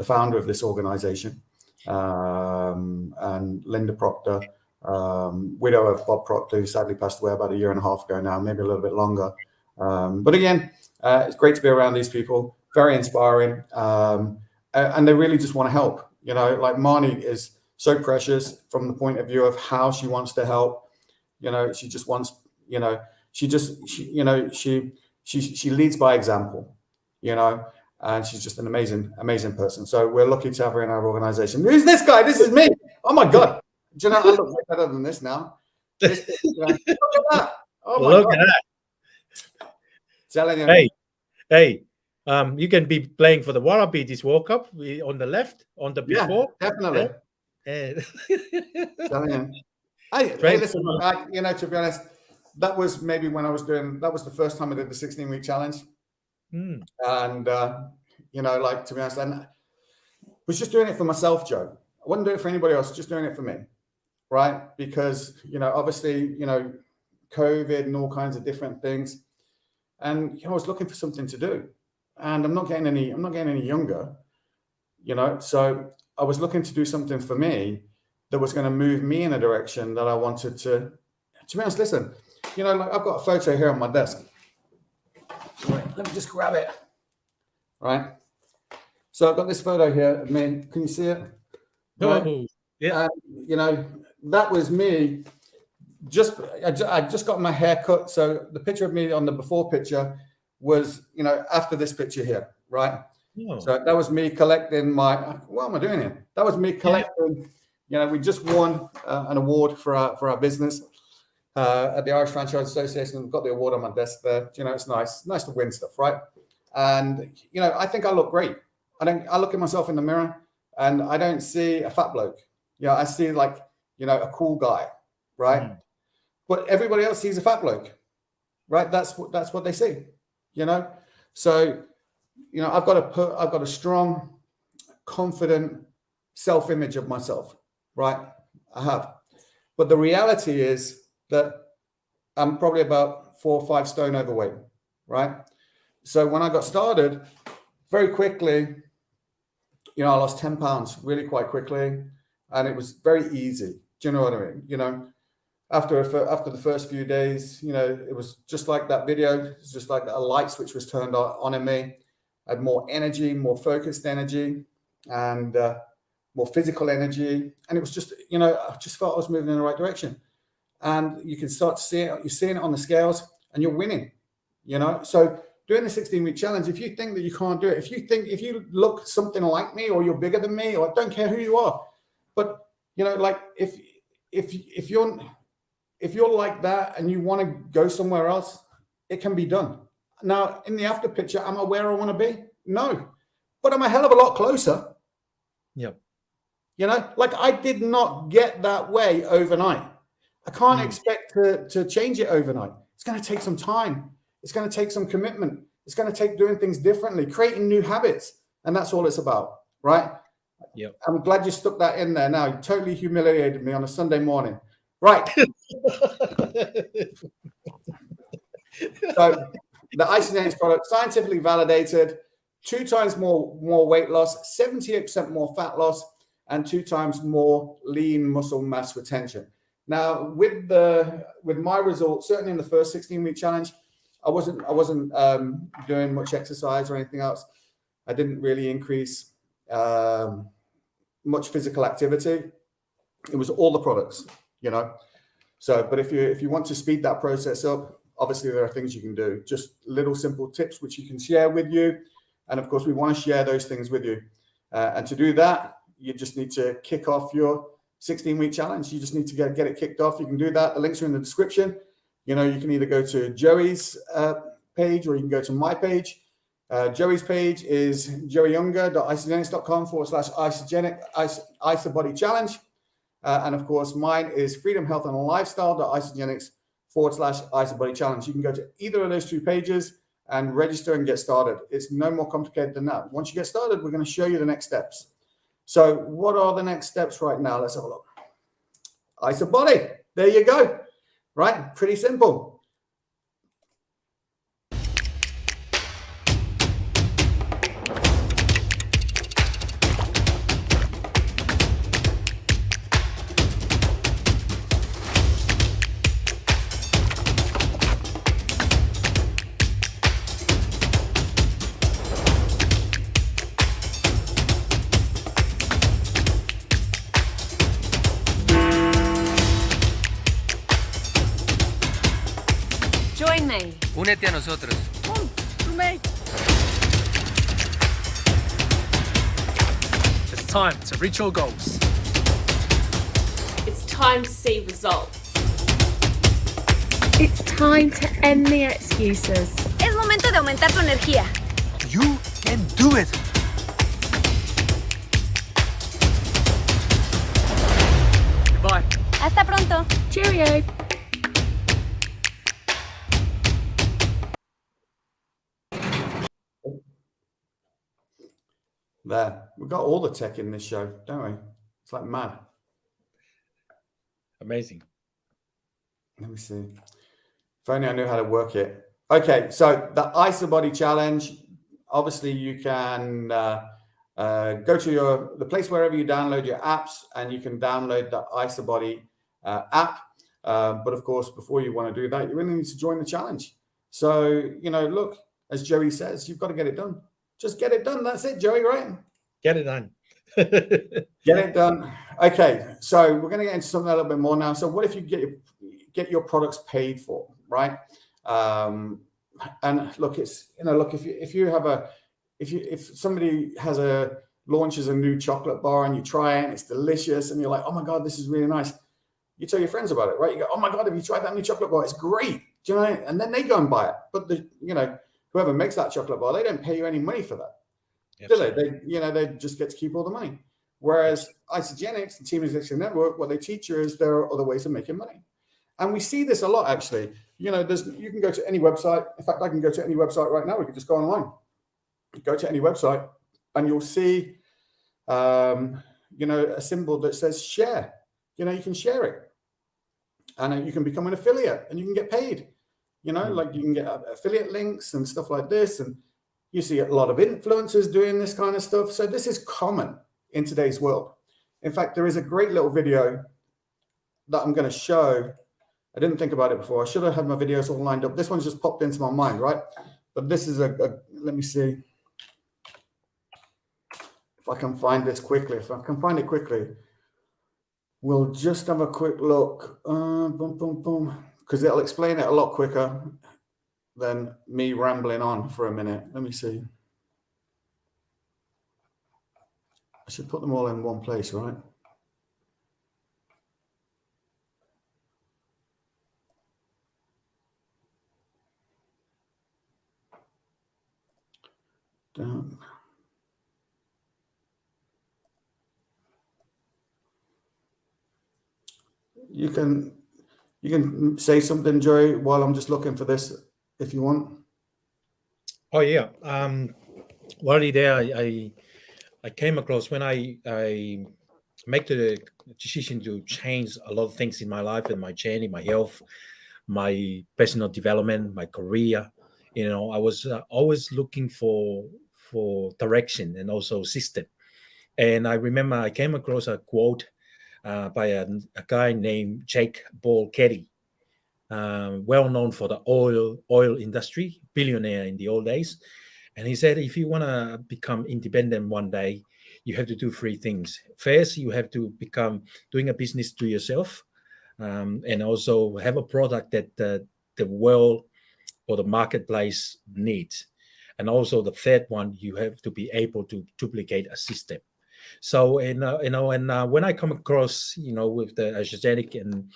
founder of this organization. And Linda Proctor, widow of Bob Proctor, who sadly passed away about 1.5 years ago now, maybe a little bit longer. But again, it's great to be around these people, very inspiring. And they really just want to help. Like Marnie is so precious from the point of view of how she wants to help. She just wants, she leads by example, and she's just an amazing person. So we're lucky to have her in our organization. Who's this guy? This is me. Oh my God. Do you know, I look way better than this now. Look at that. Oh my God. At that. Telling you. Hey. You can be playing for the Wallaby this World Cup on the left, on the before. Yeah, definitely. Telling you. Hey, listen, to be honest, that was maybe when that was the first time I did the 16-week challenge. And, to be honest, I was just doing it for myself, Joe. I wouldn't do it for anybody else, just doing it for me, right? Because, obviously, COVID and all kinds of different things. And I was looking for something to do. And I'm not getting any younger, so I was looking to do something for me that was going to move me in a direction that I wanted to be honest, listen, I've got a photo here on my desk. Let me just grab it. Right. So I've got this photo here of me. Can you see it? Right? Oh, yeah. That was me. I just got my hair cut. So the picture of me on the before picture was, after this picture here, right? Oh. So that was me collecting what am I doing here? That was me collecting, we just won an award for our business at the Irish Franchise Association. I've got the award on my desk there. It's nice to win stuff, right? And, I think I look great. I look at myself in the mirror and I don't see a fat bloke. I see like, a cool guy, right? But everybody else sees a fat bloke, right? That's what they see, So, I've got a strong, confident self-image of myself, right? I have. But the reality is that I'm probably about 4 or 5 stone overweight, right? So when I got started, very quickly, I lost 10 pounds really quite quickly, and it was very easy. Do you know what I mean? After the first few days, it was just like that video. It's just like a light switch was turned on in me. I had more energy, more focused energy, and more physical energy. And it was just, I just felt I was moving in the right direction. And you can start to see it. You're seeing it on the scales, and you're winning. So doing the 16-week challenge, if you think that you can't do it, if you look something like me, or you're bigger than me, or I don't care who you are, but like if you're like that and you want to go somewhere else, it can be done. Now, in the after picture, am I where I want to be? No, but I'm a hell of a lot closer. Yep. Like I did not get that way overnight. I can't expect to change it overnight. It's going to take some time. It's going to take some commitment. It's going to take doing things differently, creating new habits. And that's all it's about, right? Yep. I'm glad you stuck that in there now. You totally humiliated me on a Sunday morning. Right. So the Isagenix product, scientifically validated, 2 times more weight loss, 78% more fat loss, and 2 times more lean muscle mass retention. Now, with my results, certainly in the first 16-week challenge, I wasn't doing much exercise or anything else. I didn't really increase much physical activity. It was all the products, So, but if you want to speed that process up, obviously there are things you can do. Just little simple tips which you can share with you, and of course we want to share those things with you. And to do that, you just need to kick off your 16-week challenge. You just need to get it kicked off. You can do that. The links are in the description. You can either go to Joey's page, or you can go to my page. Joey's page is joeyunger.isagenix.com/isabody challenge. And of course, mine is freedomhealthandlifestyle.isagenix.com/isabody challenge. You can go to either of those 2 pages and register and get started. It's no more complicated than that. Once you get started, we're going to show you the next steps. So what are the next steps right now? Let's have a look. Isabody. There you go. Right. Pretty simple. Join me. Únete a nosotros. It's time to reach your goals. It's time to see results. It's time to end the excuses. Es momento de aumentar tu energía. You can do it. Goodbye. Hasta pronto. Cheerio. There. We've got all the tech in this show, don't we? It's like mad. Amazing. Let me see. If only I knew how to work it. Okay, so the Isabody challenge. Obviously, you can go to the place wherever you download your apps, and you can download the Isabody app. But of course, before you want to do that, you really need to join the challenge. So, look, as Joey says, you've got to get it done. Just get it done. That's it, Joey, right? Get it done. Get it done. Okay, so we're going to get into something a little bit more now. So what if you get your products paid for, right? And look, it's if you have if somebody launches a new chocolate bar and you try it and it's delicious and you're like, oh my God, this is really nice. You tell your friends about it, right? You go, oh my God, have you tried that new chocolate bar? It's great. Do you know? And then they go and buy it. But whoever makes that chocolate bar, they don't pay you any money for that. Absolutely. Do they? They just get to keep all the money. Whereas Isogenics, the Team Executive Network, what they teach you is there are other ways of making money. And we see this a lot, actually. You can go to any website. In fact, I can go to any website right now. We could just go online. Go to any website and you'll see, a symbol that says share. You can share it. And you can become an affiliate and you can get paid. Like you can get affiliate links and stuff like this. And you see a lot of influencers doing this kind of stuff. So this is common in today's world. In fact, there is a great little video that I'm going to show. I didn't think about it before. I should have had my videos all lined up. This one's just popped into my mind, right? But this is let me see if I can find this quickly. If I can find it quickly, we'll just have a quick look. Because it'll explain it a lot quicker than me rambling on for a minute. Let me see. I should put them all in one place, right? Down. You can say something, Joye, while I'm just looking for this, if you want. Oh yeah. While you're there, I came across when I make the decision to change a lot of things in my life and my journey, my health, my personal development, my career. I was always looking for direction and also system. And I remember I came across a quote by a guy named Jake Ball Keddy, well known for the oil industry, billionaire in the old days. And he said, if you want to become independent one day, you have to do three things. First, you have to become doing a business to yourself, and also have a product that the world or the marketplace needs. And also the third one, you have to be able to duplicate a system. So, and when I come across, with the Isogenic and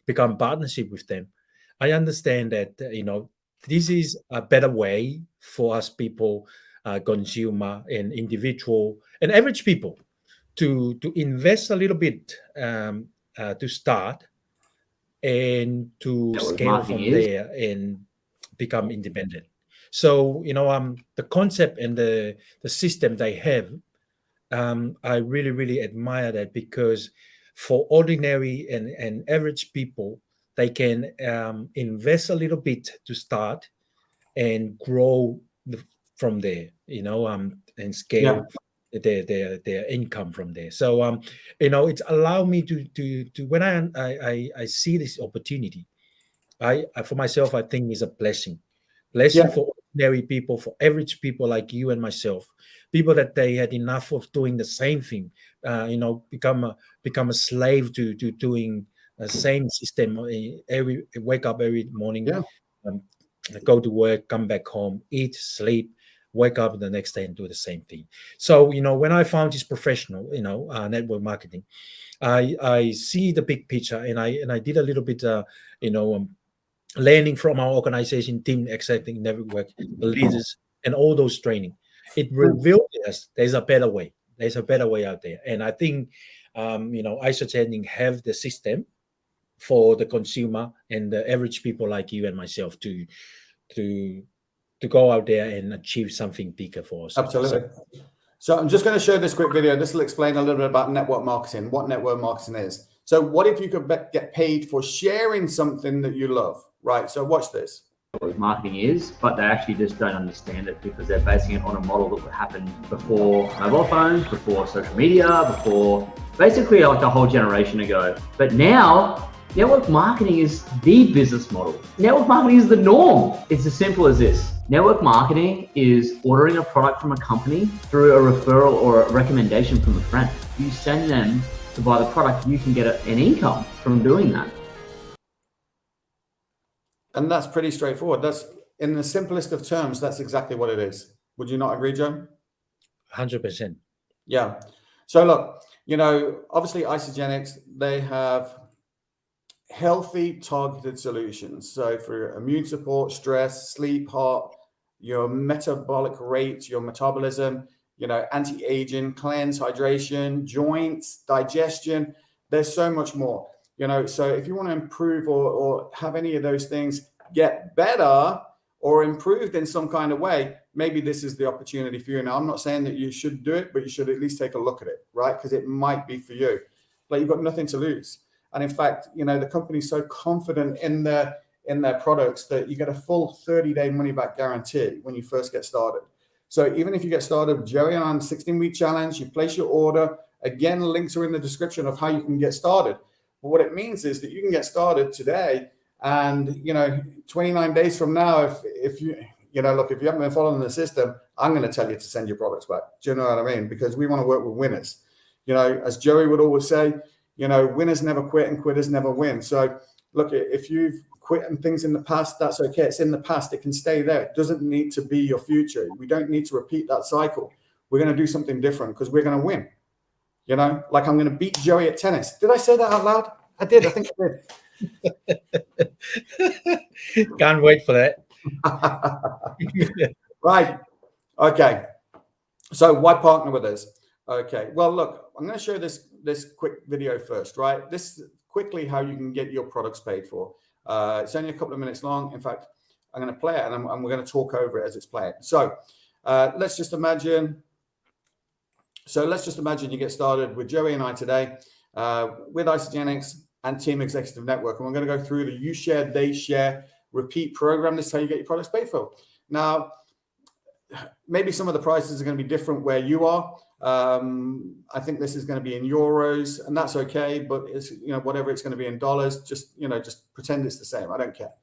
become partnership with them, I understand that, this is a better way for us people, consumer and individual and average people to invest a little bit to start and to scale from there and become independent. So, the concept and the system they have, I really, really admire that, because for ordinary and average people, they can invest a little bit to start and grow from there, and scale their income from there. So, it's allowed me to when I see this opportunity, I for myself, I think is a blessing for ordinary people, for average people like you and myself, people that they had enough of doing the same thing, become a slave to doing the same system. Wake up every morning, go to work, come back home, eat, sleep, wake up the next day and do the same thing. So, when I found this professional, network marketing, I see the big picture, and I did a little bit, learning from our organization, Team Executive Network, the leaders, and all those training. It revealed to us there's a better way. There's a better way out there. And I think, Isogenic have the system for the consumer and the average people like you and myself to go out there and achieve something bigger for us. Absolutely. So I'm just going to show this quick video. This will explain a little bit about network marketing, what network marketing is. So what if you could get paid for sharing something that you love, right? So watch this. What marketing is, but they actually just don't understand it because they're basing it on a model that happened before mobile phones, before social media, before basically like a whole generation ago. But now, network marketing is the business model. Network marketing is the norm. It's as simple as this. Network marketing is ordering a product from a company through a referral or a recommendation from a friend. You send them to buy the product, you can get an income from doing that. And that's pretty straightforward. That's, in the simplest of terms, that's exactly what it is. Would you not agree, Joe? 100%. Yeah. So look, obviously Isagenix, they have healthy targeted solutions. So for immune support, stress, sleep, heart, your metabolic rate, your metabolism, anti-aging, cleanse, hydration, joints, digestion, there's so much more, so if you want to improve or have any of those things get better or improved in some kind of way, maybe this is the opportunity for you. Now, I'm not saying that you should do it, but you should at least take a look at it, right? Because it might be for you. Like, you've got nothing to lose. And in fact, the company's so confident in their products that you get a full 30-day money-back guarantee when you first get started. So even if you get started with Joey on 16-week challenge, you place your order. Again, links are in the description of how you can get started. But what it means is that you can get started today, and 29 days from now, if you look, if you haven't been following the system, I'm going to tell you to send your products back. Do you know what I mean? Because we want to work with winners. As Joey would always say, winners never quit and quitters never win. So look, if you've quit and things in the past, that's okay. It's in the past. It can stay there. It doesn't need to be your future. We don't need to repeat that cycle. We're going to do something different because we're going to win. Like, I'm going to beat Joey at tennis. Did I say that out loud? I did. I think I did. Can't wait for that. Right. Okay. So why partner with us? Okay. Well, look, I'm going to show this quick video first, right? This is quickly how you can get your products paid for. It's only a couple of minutes long. In fact, I'm going to play it, and we're going to talk over it as it's playing. So let's just imagine you get started with Joey and I today with Isagenix and Team Executive Network. And we're going to go through the You Share, They Share, Repeat program. This is how you get your products paid for. Now, maybe some of the prices are going to be different where you are. I think this is going to be in euros, and that's okay. But it's, whatever it's going to be in dollars, just pretend it's the same. I don't care.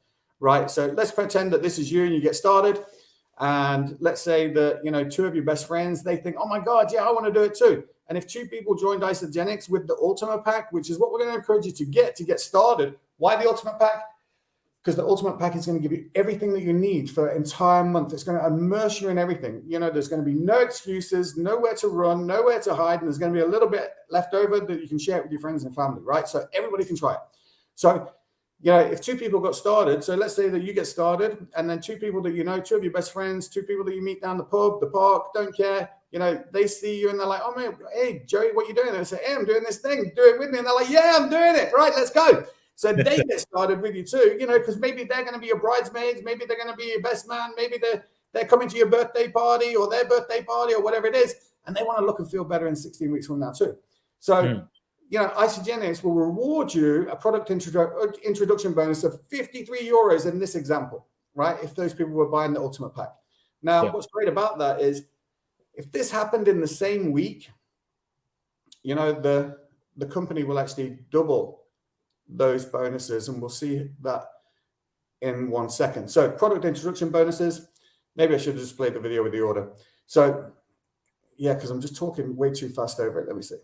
Right. So let's pretend that this is you and you get started. And let's say that, two of your best friends, they think, oh my God, yeah, I want to do it too. And if 2 people joined Isagenix with the Ultimate Pack, which is what we're going to encourage you to get started. Why the Ultimate Pack? Because the Ultimate Pack is going to give you everything that you need for an entire month. It's going to immerse you in everything. There's going to be no excuses, nowhere to run, nowhere to hide. And there's going to be a little bit left over that you can share it with your friends and family, right? So everybody can try it. So, if 2 people got started, so let's say that you get started, and then 2 people that 2 of your best friends, 2 people that you meet down the pub, the park, don't care, they see you and they're like, oh man, hey, Joey, what are you doing? And I say, hey, I'm doing this thing, do it with me. And they're like, yeah, I'm doing it. Right, let's go. So they get started with you too, because maybe they're going to be your bridesmaids, maybe they're going to be your best man, maybe they're coming to your birthday party or their birthday party or whatever it is, and they want to look and feel better in 16 weeks from now too. So, Isagenix will reward you a product introduction bonus of 53 euros in this example, right? If those people were buying the Ultimate Pack. Now, what's great about that is if this happened in the same week, the company will actually double those bonuses, and we'll see that in 1 second. So product introduction bonuses, maybe I should have just played the video with the order. So yeah, because I'm just talking way too fast over it. Let me see.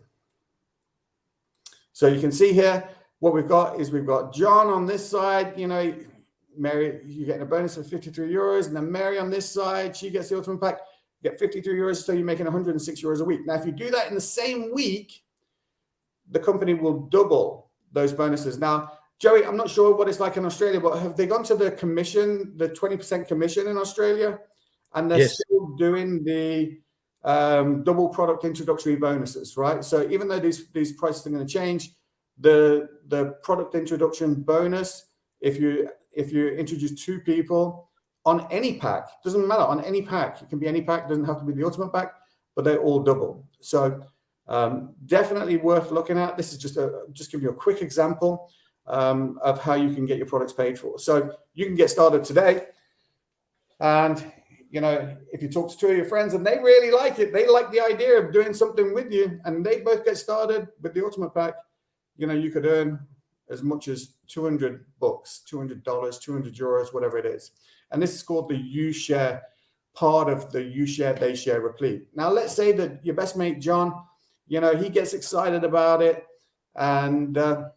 So you can see here, what we've got John on this side, Mary, you're getting a bonus of 53 euros, and then Mary on this side, she gets the Ultimate Pack, you get 53 euros, so you're making 106 euros a week. Now, if you do that in the same week, the company will double those bonuses. Now, Joey, I'm not sure what it's like in Australia, but have they gone to the commission, the 20% commission in Australia? And they're still doing the double product introductory bonuses, right? So even though these prices are going to change, the product introduction bonus, if you introduce 2 people on any pack, doesn't matter, on any pack, it can be any pack, doesn't have to be the Ultimate Pack, but they all double. So definitely worth looking at. This is just give you a quick example of how you can get your products paid for. So you can get started today, and if you talk to 2 of your friends and they really like it, they like the idea of doing something with you, and they both get started with the Ultimate Pack, you could earn as much as $200, $200, 200 euros, whatever it is. And this is called the You Share, part of the You Share, They Share Repeat. Now, let's say that your best mate, John, he gets excited about it. And, oh,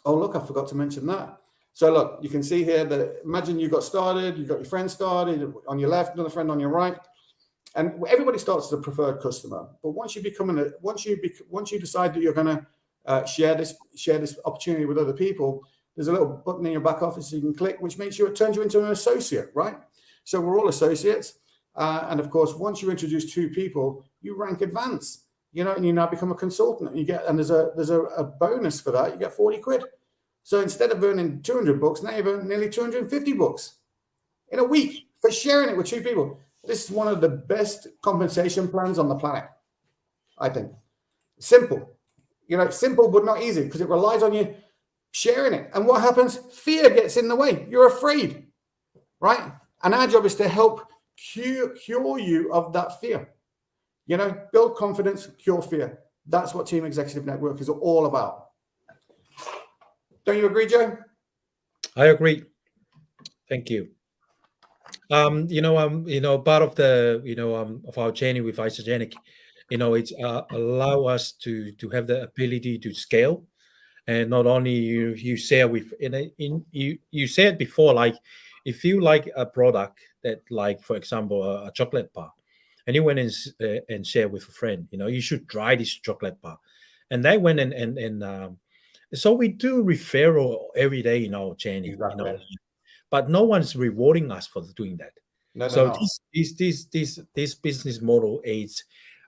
look, I forgot to mention that. So look, you can see here that imagine you got started, you got your friend started on your left, another friend on your right. And everybody starts as a preferred customer, but once you decide that you're going to share this opportunity with other people, there's a little button in your back office you can click, which turns you into an associate, right? So we're all associates, and of course, once you introduce 2 people, you rank advance, and you now become a consultant. And there's a bonus for that. You get 40 quid. So instead of earning 200 bucks, now you've earned nearly 250 bucks in a week for sharing it with 2 people. This is one of the best compensation plans on the planet, I think. Simple, simple but not easy, because it relies on you sharing it. And what happens? Fear gets in the way. You're afraid, right? And our job is to help cure you of that fear. Build confidence, cure fear. That's what Team Executive Network is all about. Don't you agree, Joe? I agree. Thank you. Part of the, of our journey with Isogenic, it's allow us to have the ability to scale, and not only you share with, you said before, like if you like a product that, like for example, a chocolate bar, and you went and share with a friend, you should try this chocolate bar, and they went and so we do referral every day in our journey, Exactly. but no one's rewarding us for doing that. No, so this business model is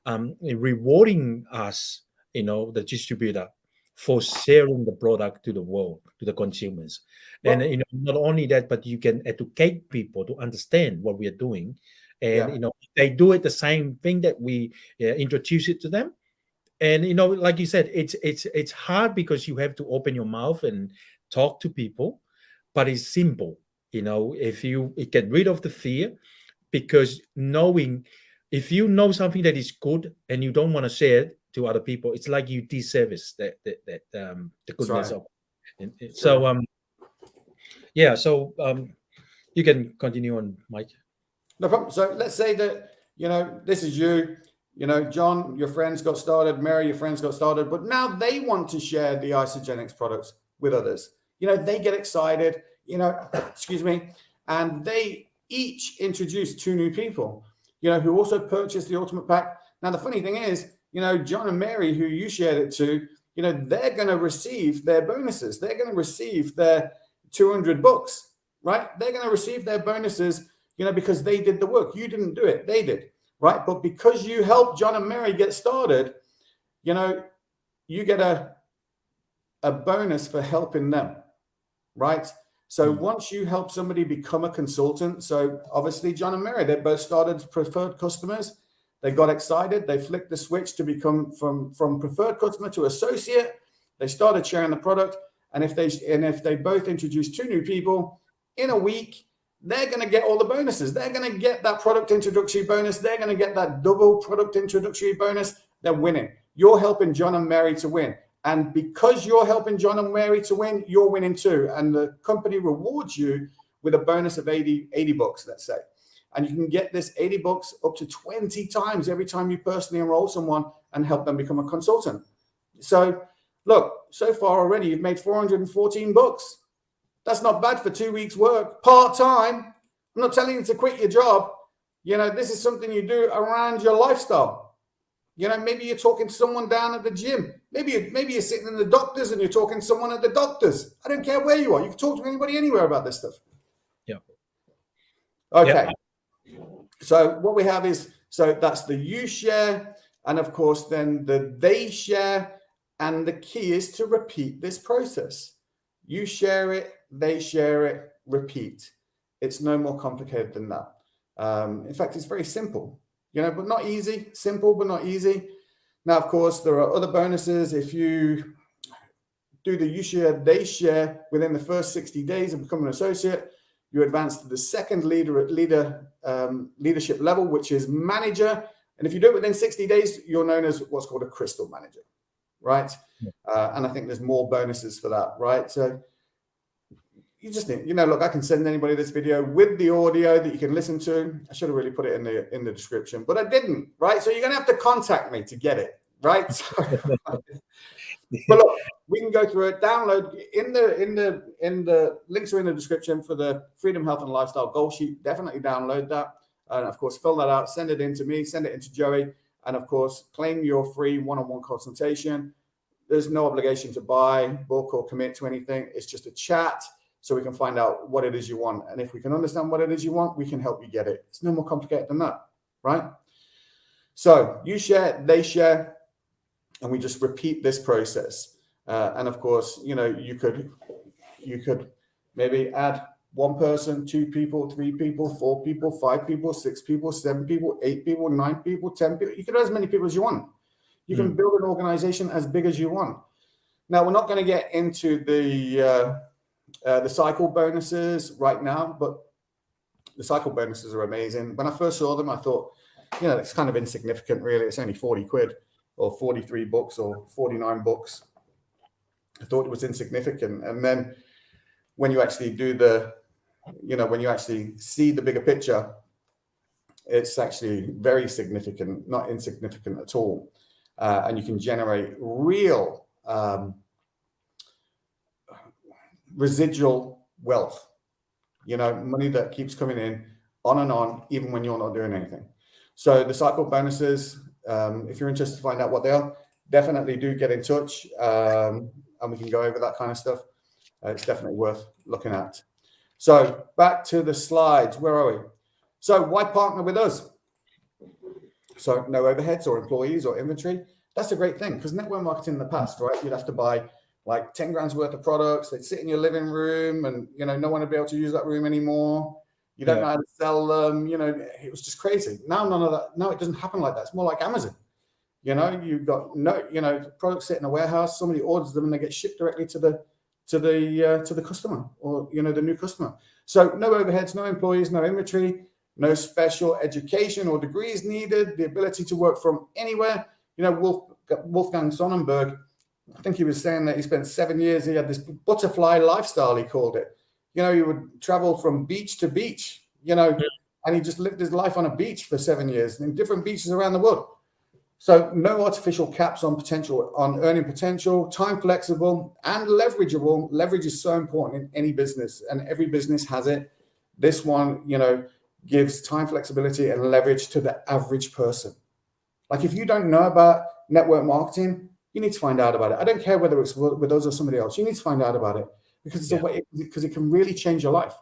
rewarding us, the distributor, for sharing the product to the world, to the consumers. Well, And not only that, but you can educate people to understand what we are doing, and they do it the same thing that we introduce it to them. And like you said, it's hard because you have to open your mouth and talk to people, but it's simple. If you get rid of the fear, because if you know something that is good and you don't want to share it to other people, it's like you disservice the goodness of it. So you can continue on, Mike. No problem. So let's say that this is you. John, your friends got started. Mary, your friends got started. But now they want to share the Isogenics products with others. They get excited, excuse me, and they each introduce 2 new people, who also purchased the Ultimate Pack. Now, the funny thing is, John and Mary, who you shared it to, they're going to receive their bonuses. They're going to receive their 200 bucks, right? They're going to receive their bonuses, because they did the work. You didn't do it. They did. Right. But because you helped John and Mary get started, you get a bonus for helping them. Right. So once you help somebody become a consultant, so obviously John and Mary, they both started as preferred customers. They got excited. They flicked the switch to become from preferred customer to associate. They started sharing the product. And if they both introduce 2 new people in a week, they're going to get all the bonuses. They're going to get that product introductory bonus. They're going to get that double product introductory bonus. They're winning. You're helping John and Mary to win. And because you're helping John and Mary to win, you're winning too. And the company rewards you with a bonus of 80 bucks, let's say. And you can get this 80 bucks up to 20 times every time you personally enroll someone and help them become a consultant. So look, so far already, you've made 414 bucks. That's not bad for 2 weeks work, part-time. I'm not telling you to quit your job. This is something you do around your lifestyle. Maybe you're talking to someone down at the gym. Maybe you're sitting in the doctor's and you're talking to someone at the doctor's. I don't care where you are. You can talk to anybody anywhere about this stuff. Yeah. Okay. Yeah. So what we have is, so that's the you share, and of course then the they share, and the key is to repeat this process. You share it, they share it, repeat. It's no more complicated than that. In fact, it's very simple, but not easy. Simple, but not easy. Now, of course, there are other bonuses. If you do the you share, they share within the first 60 days of becoming an associate, you advance to the second leadership level, which is manager. And if you do it within 60 days, you're known as what's called a crystal manager, right? And I think there's more bonuses for that, right? So you just need, look, I can send anybody this video with the audio that you can listen to. I should have really put it in the description, but I didn't, right? So you're going to have to contact me to get it, right? But look, we can go through it. Download in the links are in the description for the Freedom, Health, and Lifestyle Goal Sheet. Definitely download that. And of course, fill that out, send it in to me, send it into Joey, and of course, claim your free one-on-one consultation. There's no obligation to buy, book, or commit to anything. It's just a chat so we can find out what it is you want. And if we can understand what it is you want, we can help you get it. It's no more complicated than that, right? So you share, they share, and we just repeat this process. And of course, you know, you could maybe add 1 person, 2 people, 3 people, 4 people, 5 people, 6 people, 7 people, 8 people, 9 people, 10 people. You can have as many people as you want. You can build an organization as big as you want. Now, we're not going to get into the cycle bonuses right now, but the cycle bonuses are amazing. When I first saw them, I thought, you know, it's kind of insignificant, really. It's only 40 quid or 43 bucks or 49 bucks. I thought it was insignificant. And then when you actually do when you actually see the bigger picture, it's actually very significant, not insignificant at all. And you can generate real residual wealth, you know, money that keeps coming in on and on, even when you're not doing anything. So the cycle bonuses, if you're interested to find out what they are, definitely do get in touch, and we can go over that kind of stuff. It's definitely worth looking at. So back to the slides. Where are we? So why partner with us? So no overheads or employees or inventory. That's a great thing, because network marketing in the past, right? You'd have to buy like 10 grand's worth of products. They'd sit in your living room, and you know, no one would be able to use that room anymore. You don't know how to sell them. You know, it was just crazy. Now none of that. No, it doesn't happen like that. It's more like Amazon. You know, you've got products sit in a warehouse. Somebody orders them and they get shipped directly to the customer, or you know, the new customer. So no overheads, no employees, no inventory, no special education or degrees needed. The ability to work from anywhere. You know, Wolfgang Sonnenberg, I think he was saying that he spent 7 years. He had this butterfly lifestyle, he called it. You know, he would travel from beach to beach. You know, and he just lived his life on a beach for 7 years in different beaches around the world. So no artificial caps on earning potential, time flexible and leverageable. Leverage is so important in any business, and every business has it. This one, you know, gives time flexibility and leverage to the average person. Like if you don't know about network marketing, you need to find out about it. I don't care whether it's with us or somebody else. You need to find out about it because it's a way, because it can really change your life.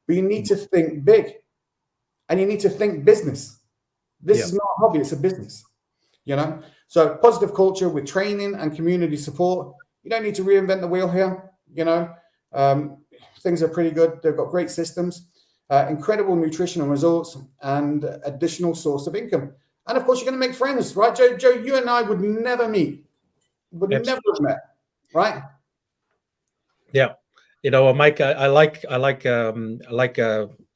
But you need to think big, and you need to think business. This is not a hobby; it's a business. You know, so positive culture with training and community support. You don't need to reinvent the wheel here. You know, things are pretty good. They've got great systems, incredible nutritional results, and additional source of income. And of course, you're going to make friends, right, Joe? Joe, you and I would never meet, never have met, right? Yeah. You know, Mike, I like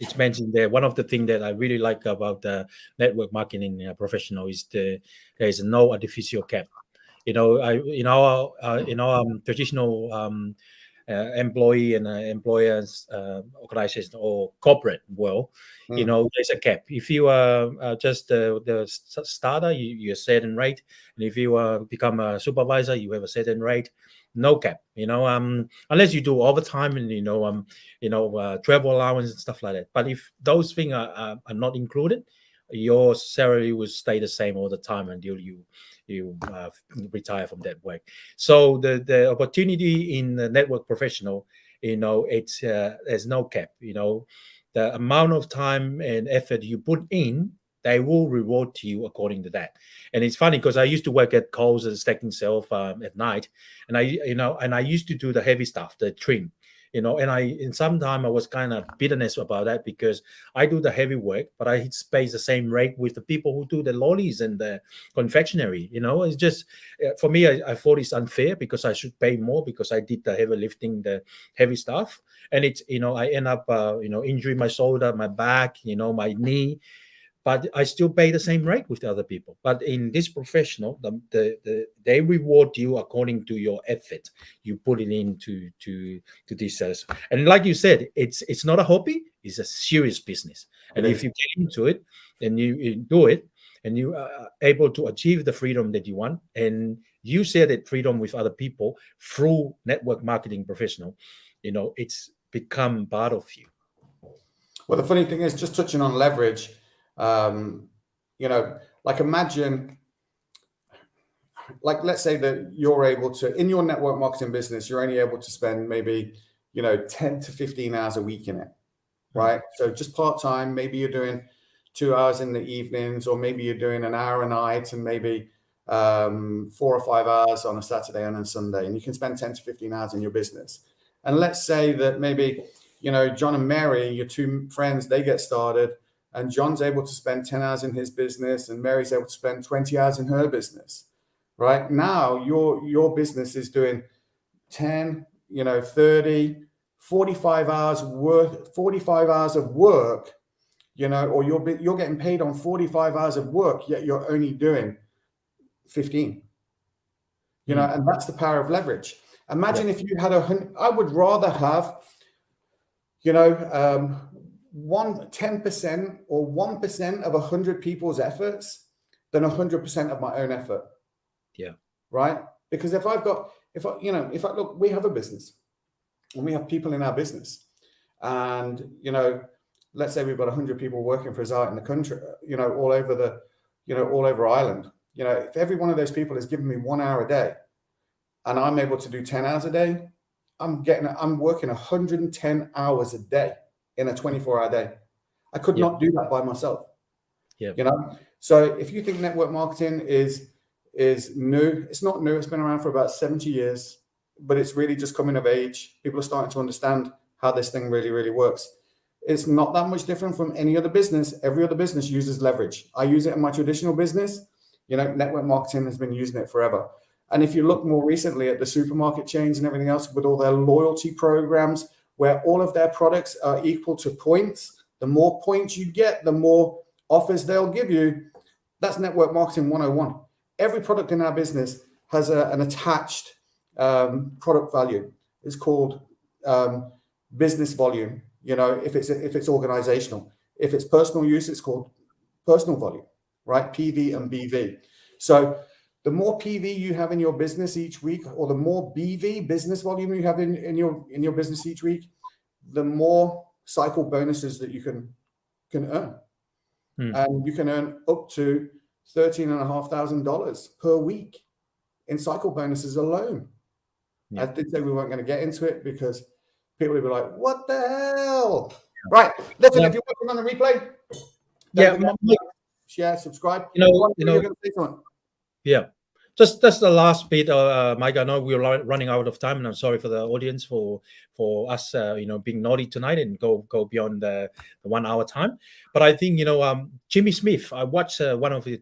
it's mentioned there. One of the things that I really like about network marketing professional is there is no artificial cap. You know, in our traditional employee and employers organization or corporate world, you know, there's a cap. If you are just the starter, you're set and rate, and if you become a supervisor, you have a set and rate. No cap, you know, unless you do overtime and travel allowance and stuff like that. But if those things are not included, your salary will stay the same all the time until you retire from that work. So the opportunity in the network professional, you know, it's there's no cap. You know, the amount of time and effort you put in, they will reward you according to that. And it's funny because I used to work at Coles as stacking shelf at night, and I used to do the heavy stuff, the trim, you know, and in some time I was kind of bitterness about that because I do the heavy work, but I pay the same rate with the people who do the lollies and the confectionery. You know, it's just for me, I thought it's unfair because I should pay more because I did the heavy lifting, the heavy stuff, and it's, you know, I end up injuring my shoulder, my back, you know, my knee. But I still pay the same rate with the other people. But in this professional, they reward you according to your effort you put it into to this. And like you said, it's not a hobby; it's a serious business. And if you get into it and you do it, and you are able to achieve the freedom that you want, and you share that freedom with other people through network marketing professional, you know, it's become part of you. Well, the funny thing is, just touching on leverage. You know, like imagine, like let's say that you're able to, in your network marketing business, you're only able to spend maybe, 10 to 15 hours a week in it, right? So just part-time, maybe you're doing 2 hours in the evenings, or maybe you're doing an hour a night, and maybe 4 or 5 hours on a Saturday and a Sunday, and you can spend 10 to 15 hours in your business. And let's say that maybe, John and Mary, your two friends, they get started, and John's able to spend 10 hours in his business, and Mary's able to spend 20 hours in her business. Right now, your business is doing 10, 30, 45 hours of work, or you're getting paid on 45 hours of work, yet you're only doing 15. And that's the power of leverage. Imagine if you had I would rather have, 10% or 1% of 100 people's efforts than 100% of my own effort. Yeah. Right. Because if I look, we have a business and we have people in our business, and, let's say we've got 100 people working for us out in the country, all over Ireland. If every one of those people is giving me 1 hour a day and I'm able to do 10 hours a day, I'm working 110 hours a day in a 24-hour day. I could not do that by myself. Yeah. So if you think network marketing is new, it's not new. It's been around for about 70 years, but it's really just coming of age. People are starting to understand how this thing really, really works. It's not that much different from any other business. Every other business uses leverage. I use it in my traditional business. Network marketing has been using it forever. And if you look more recently at the supermarket chains and everything else with all their loyalty programs, where all of their products are equal to points, the more points you get, the more offers they'll give you. That's network marketing 101. Every product in our business has an attached product value. It's called business volume. If it's organizational. If it's personal use, it's called personal volume, right? PV and BV. So the more PV you have in your business each week, or the more BV, business volume, you have in your business each week, the more cycle bonuses that you can earn. And you can earn up to $13,500 per week in cycle bonuses alone. I did say we weren't going to get into it because people would be like, what the hell? Right. Listen, if you're watching on the replay, share, subscribe. You're going to say something. Yeah. Just the last bit, Mike. I know we're running out of time, and I'm sorry for the audience for us, being naughty tonight and go beyond the 1 hour time. But I think Jimmy Smith. I watched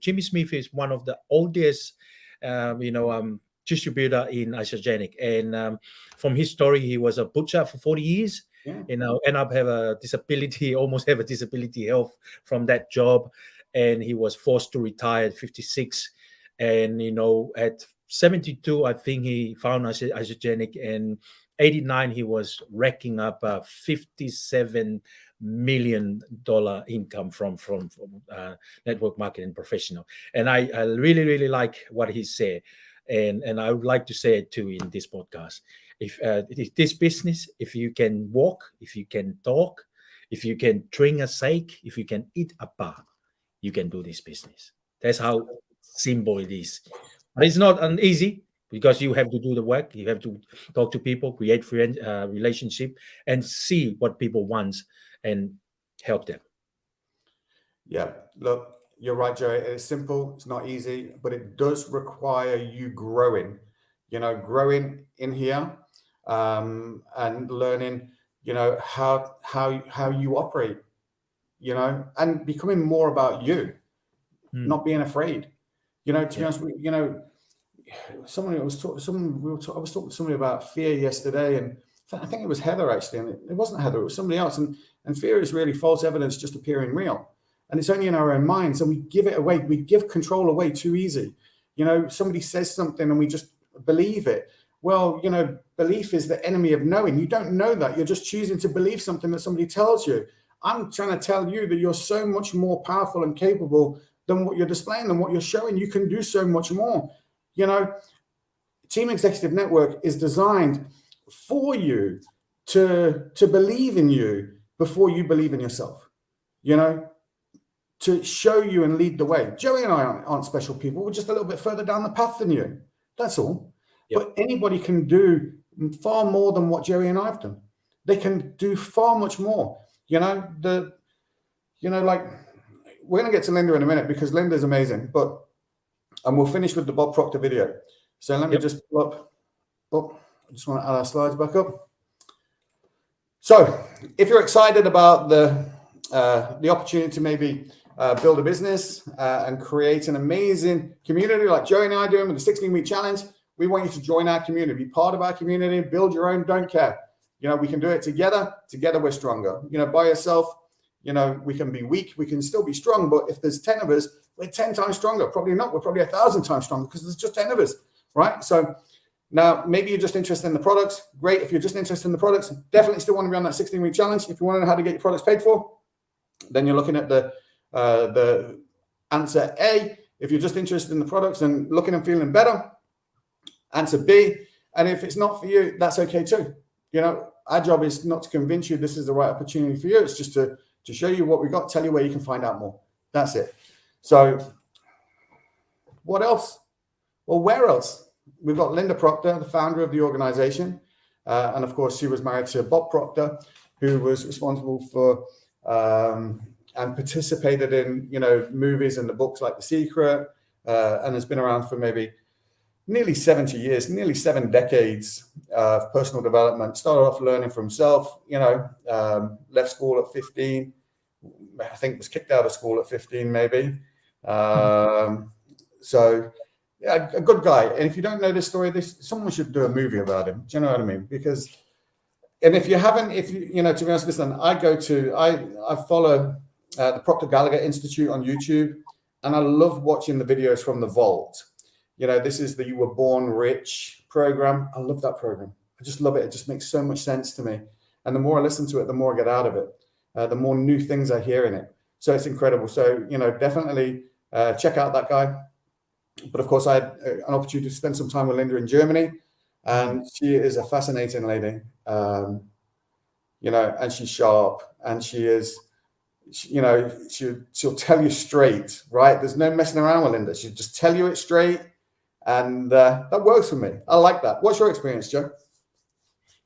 Jimmy Smith is one of the oldest, distributor in isogenic, and from his story, he was a butcher for 40 years. Yeah. End up almost have a disability health from that job, and he was forced to retire at 56. And at 72, I think he found isogenic, and 89 he was racking up a $57 million income from network marketing professional. And I really, really like what he said, and I would like to say it too in this podcast. If this business, if you can walk, if you can talk, if you can drink a shake, if you can eat a bar, you can do this business. That's how simple it is. But it's not easy, because you have to do the work. You have to talk to people, create relationship, and see what people want and help them. Yeah, look, you're right, Joey. It's simple. It's not easy, but it does require you growing in here, and learning, how you operate, and becoming more about you, not being afraid. To be honest, I was talking to somebody about fear yesterday, and I think it was Heather actually, and it wasn't Heather, it was somebody else. And fear is really false evidence just appearing real, and it's only in our own minds, and we give it away. We give control away too easy. Somebody says something and we just believe it. Well, belief is the enemy of knowing. You don't know that. You're just choosing to believe something that somebody tells you. I'm trying to tell you that you're so much more powerful and capable than what you're displaying, than what you're showing. You can do so much more. Team Executive Network is designed for you to believe in you before you believe in yourself. to show you and lead the way. Joey and I aren't special people. We're just a little bit further down the path than you. That's all. Yep. But anybody can do far more than what Joey and I have done. They can do far much more. Like we're going to get to Linda in a minute because Linda's amazing. And we'll finish with the Bob Proctor video. So let me just pull up. Oh, I just want to add our slides back up. So if you're excited about the opportunity to maybe build a business and create an amazing community like Joey and I are doing with the 16-week challenge, we want you to join our community, be part of our community, build your own, don't care. We can do it together. Together, we're stronger. By yourself, we can be weak. We can still be strong. But if there's 10 of us, we're 10 times stronger. Probably not. We're probably 1,000 times stronger because there's just 10 of us, right? So now maybe you're just interested in the products. Great. If you're just interested in the products, definitely still want to be on that 16-week challenge. If you want to know how to get your products paid for, then you're looking at the answer A. If you're just interested in the products and looking and feeling better, answer B. And if it's not for you, that's okay too. Our job is not to convince you this is the right opportunity for you. It's just to show you what we got, tell you where you can find out more. That's it. So what else? Well, where else? We've got Linda Proctor, the founder of the organization. And of course, she was married to Bob Proctor, who was responsible for and participated in, movies and the books like The Secret, and has been around for maybe nearly 70 years, nearly 7 decades of personal development. Started off learning for himself, left school at 15. I think was kicked out of school at 15, maybe. So, yeah, a good guy. And if you don't know this story, someone should do a movie about him. Do you know what I mean? Because, and if you haven't, to be honest, listen, I follow the Proctor Gallagher Institute on YouTube, and I love watching the videos from the vault. This is the You Were Born Rich program. I love that program. I just love it. It just makes so much sense to me. And the more I listen to it, the more I get out of it. The more new things I hear in it. So it's incredible. So, definitely check out that guy. But of course, I had an opportunity to spend some time with Linda in Germany. And she is a fascinating lady, and she's sharp. And she is, she'll tell you straight, right? There's no messing around with Linda. She'll just tell you it straight. And that works for me. I like that. What's your experience, Joe?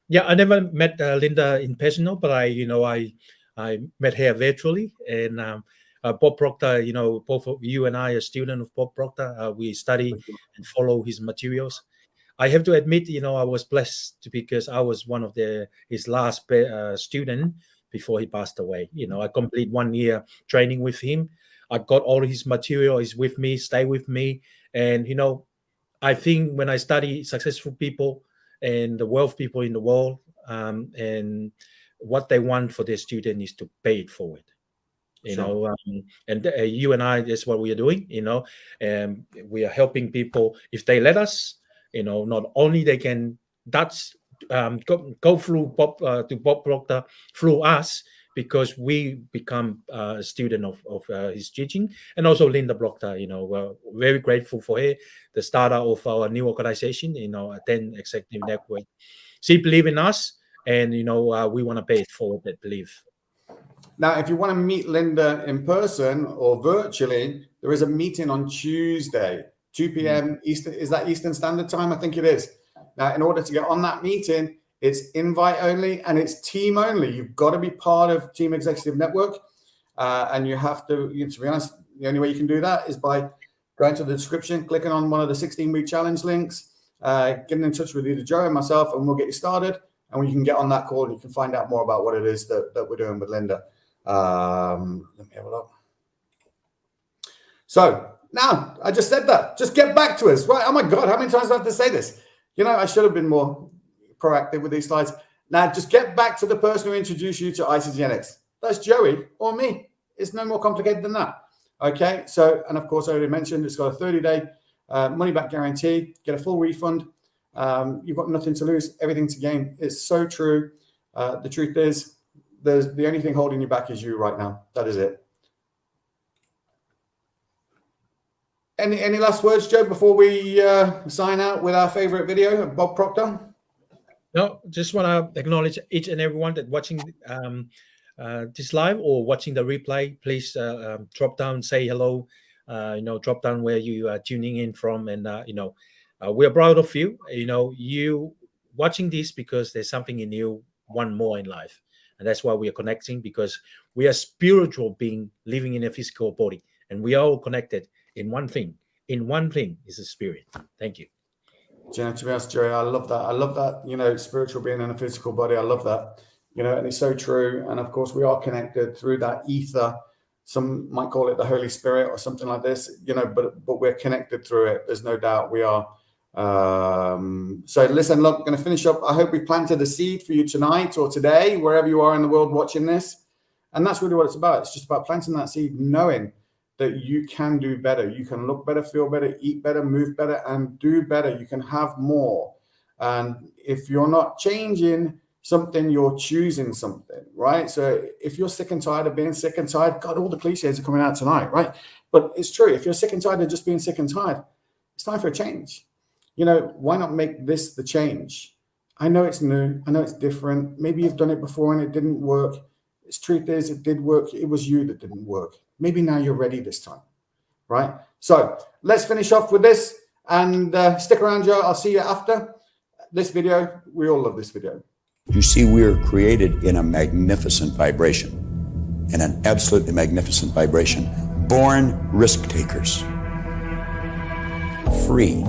Yeah, I never met Linda in person, but I met her virtually. And Bob Proctor, both of you and I are students of Bob Proctor. We study and follow his materials. I have to admit, I was blessed because I was one of his last student before he passed away. I complete 1 year training with him. I got all his material. Is with me, stay with me. And, I think when I study successful people and the wealth people in the world, and what they want for their student is to pay it forward. And you and I, that's what we are doing. And we are helping people if they let us. Not only they can go through Bob to Bob Proctor through us, because we become a student of his teaching, and also Linda Proctor. We're very grateful for her, the starter of our new organization, 10 Executive Network. She believes in us, and we want to pay it forward that belief. Now, if you want to meet Linda in person or virtually, there is a meeting on Tuesday, 2 p.m. Eastern. Is that Eastern Standard Time? I think it is. Now, in order to get on that meeting, it's invite only and it's team only. You've got to be part of Team Executive Network. And you have to be honest, the only way you can do that is by going to the description, clicking on one of the 16-week challenge links, getting in touch with either Joe and myself, and we'll get you started. And you can get on that call and you can find out more about what it is that we're doing with Linda. Let me have a look. So now I just said that. Just get back to us. Right. Oh my God, how many times do I have to say this? I should have been more proactive with these slides. Now just get back to the person who introduced you to ICGNX. That's Joey or me. It's no more complicated than that. Okay. So, and of course, I already mentioned it's got a 30-day money back guarantee, get a full refund. You've got nothing to lose, everything to gain. It's so true. The truth is, the only thing holding you back is you right now. That is it. Any last words, Joe, before we sign out with our favorite video of Bob Proctor? No, just want to acknowledge each and everyone that watching this live or watching the replay, please drop down, say hello. Drop down where you are tuning in from, and we're proud of you. You watching this because there's something in you want more in life, and that's why we are connecting, because we are spiritual being living in a physical body, and we are all connected in one thing. In one thing is the spirit. Thank you. To be honest, Joey, I love that. Spiritual being in a physical body. I love that. And it's so true. And of course, we are connected through that ether. Some might call it the Holy Spirit or something like this. But we're connected through it. There's no doubt we are. So listen, look, I'm going to finish up. I hope we planted a seed for you tonight or today, wherever you are in the world watching this. And that's really what it's about. It's just about planting that seed, knowing that you can do better. You can look better, feel better, eat better, move better, and do better. You can have more. And if you're not changing something, you're choosing something, right? So if you're sick and tired of being sick and tired, God, all the cliches are coming out tonight, right? But it's true. If you're sick and tired of just being sick and tired, it's time for a change. Why not make this the change? I know it's new. I know it's different. Maybe you've done it before and it didn't work. The truth is, it did work. It was you that didn't work. Maybe now you're ready this time, right? So let's finish off with this, and stick around, Joe. I'll see you after this video. We all love this video. You see, we are created in a magnificent vibration, in an absolutely magnificent vibration. Born risk takers, free.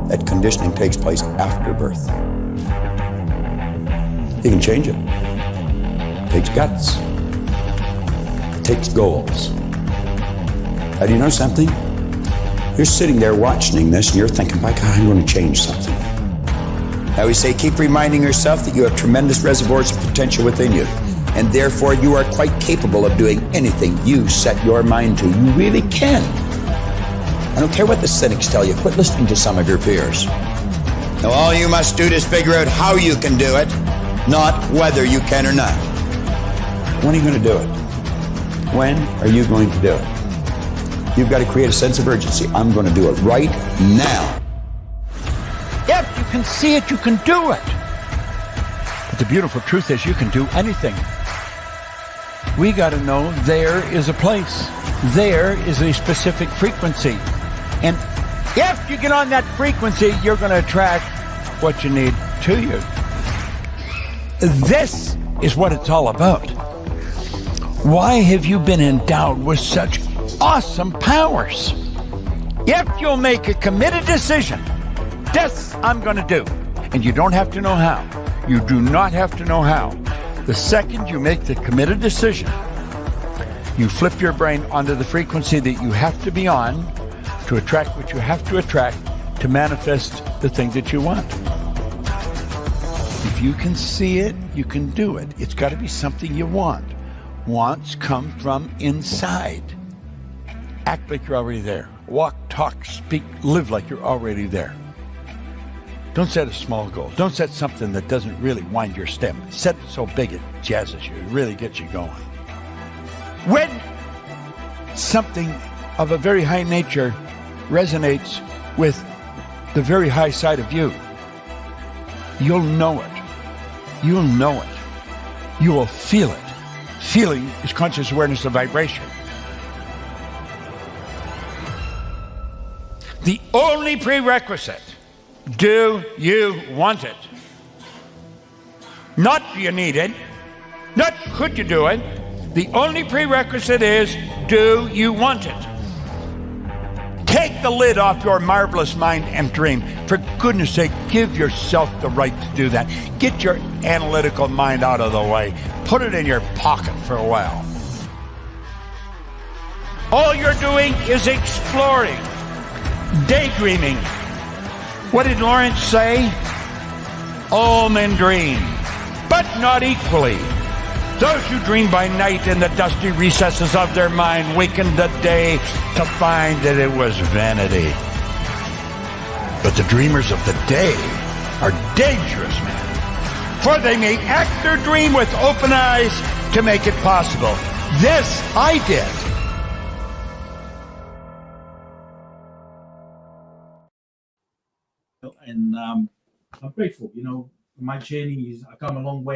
That conditioning takes place after birth. You can change it. It takes guts. It takes goals. How do you know something? You're sitting there watching this and you're thinking, my God, I'm going to change something. I always say, keep reminding yourself that you have tremendous reservoirs of potential within you, and therefore you are quite capable of doing anything you set your mind to. You really can. I don't care what the cynics tell you. Quit listening to some of your peers. Now all you must do is figure out how you can do it, not whether you can or not. When are you going to do it? When are you going to do it? You've got to create a sense of urgency. I'm going to do it right now. If you can see it, you can do it. But the beautiful truth is you can do anything. We got to know there is a place. There is a specific frequency. And if you get on that frequency, you're going to attract what you need to you. This is what it's all about. Why have you been endowed with such awesome powers? If you'll make a committed decision, this I'm going to do. And you don't have to know how. You do not have to know how. The second you make the committed decision, you flip your brain onto the frequency that you have to be on to attract what you have to attract to manifest the thing that you want. If you can see it, you can do it. It's got to be something you want. Wants come from inside. Act like you're already there. Walk, talk, speak, live like you're already there. Don't set a small goal. Don't set something that doesn't really wind your step. Set it so big it jazzes you. It really gets you going. When something of a very high nature resonates with the very high side of you, you'll know it. You'll know it. You will feel it. Feeling is conscious awareness of vibration. The only prerequisite, do you want it? Not do you need it, not could you do it. The only prerequisite is, do you want it? Take the lid off your marvelous mind and dream. For goodness sake, give yourself the right to do that. Get your analytical mind out of the way. Put it in your pocket for a while. All you're doing is exploring, daydreaming. What did Lawrence say? All men dream, but not equally. Those who dream by night in the dusty recesses of their mind waken the day to find that it was vanity. But the dreamers of the day are dangerous men, for they may act their dream with open eyes to make it possible. This I did. And I'm grateful. My journey is, I come a long way.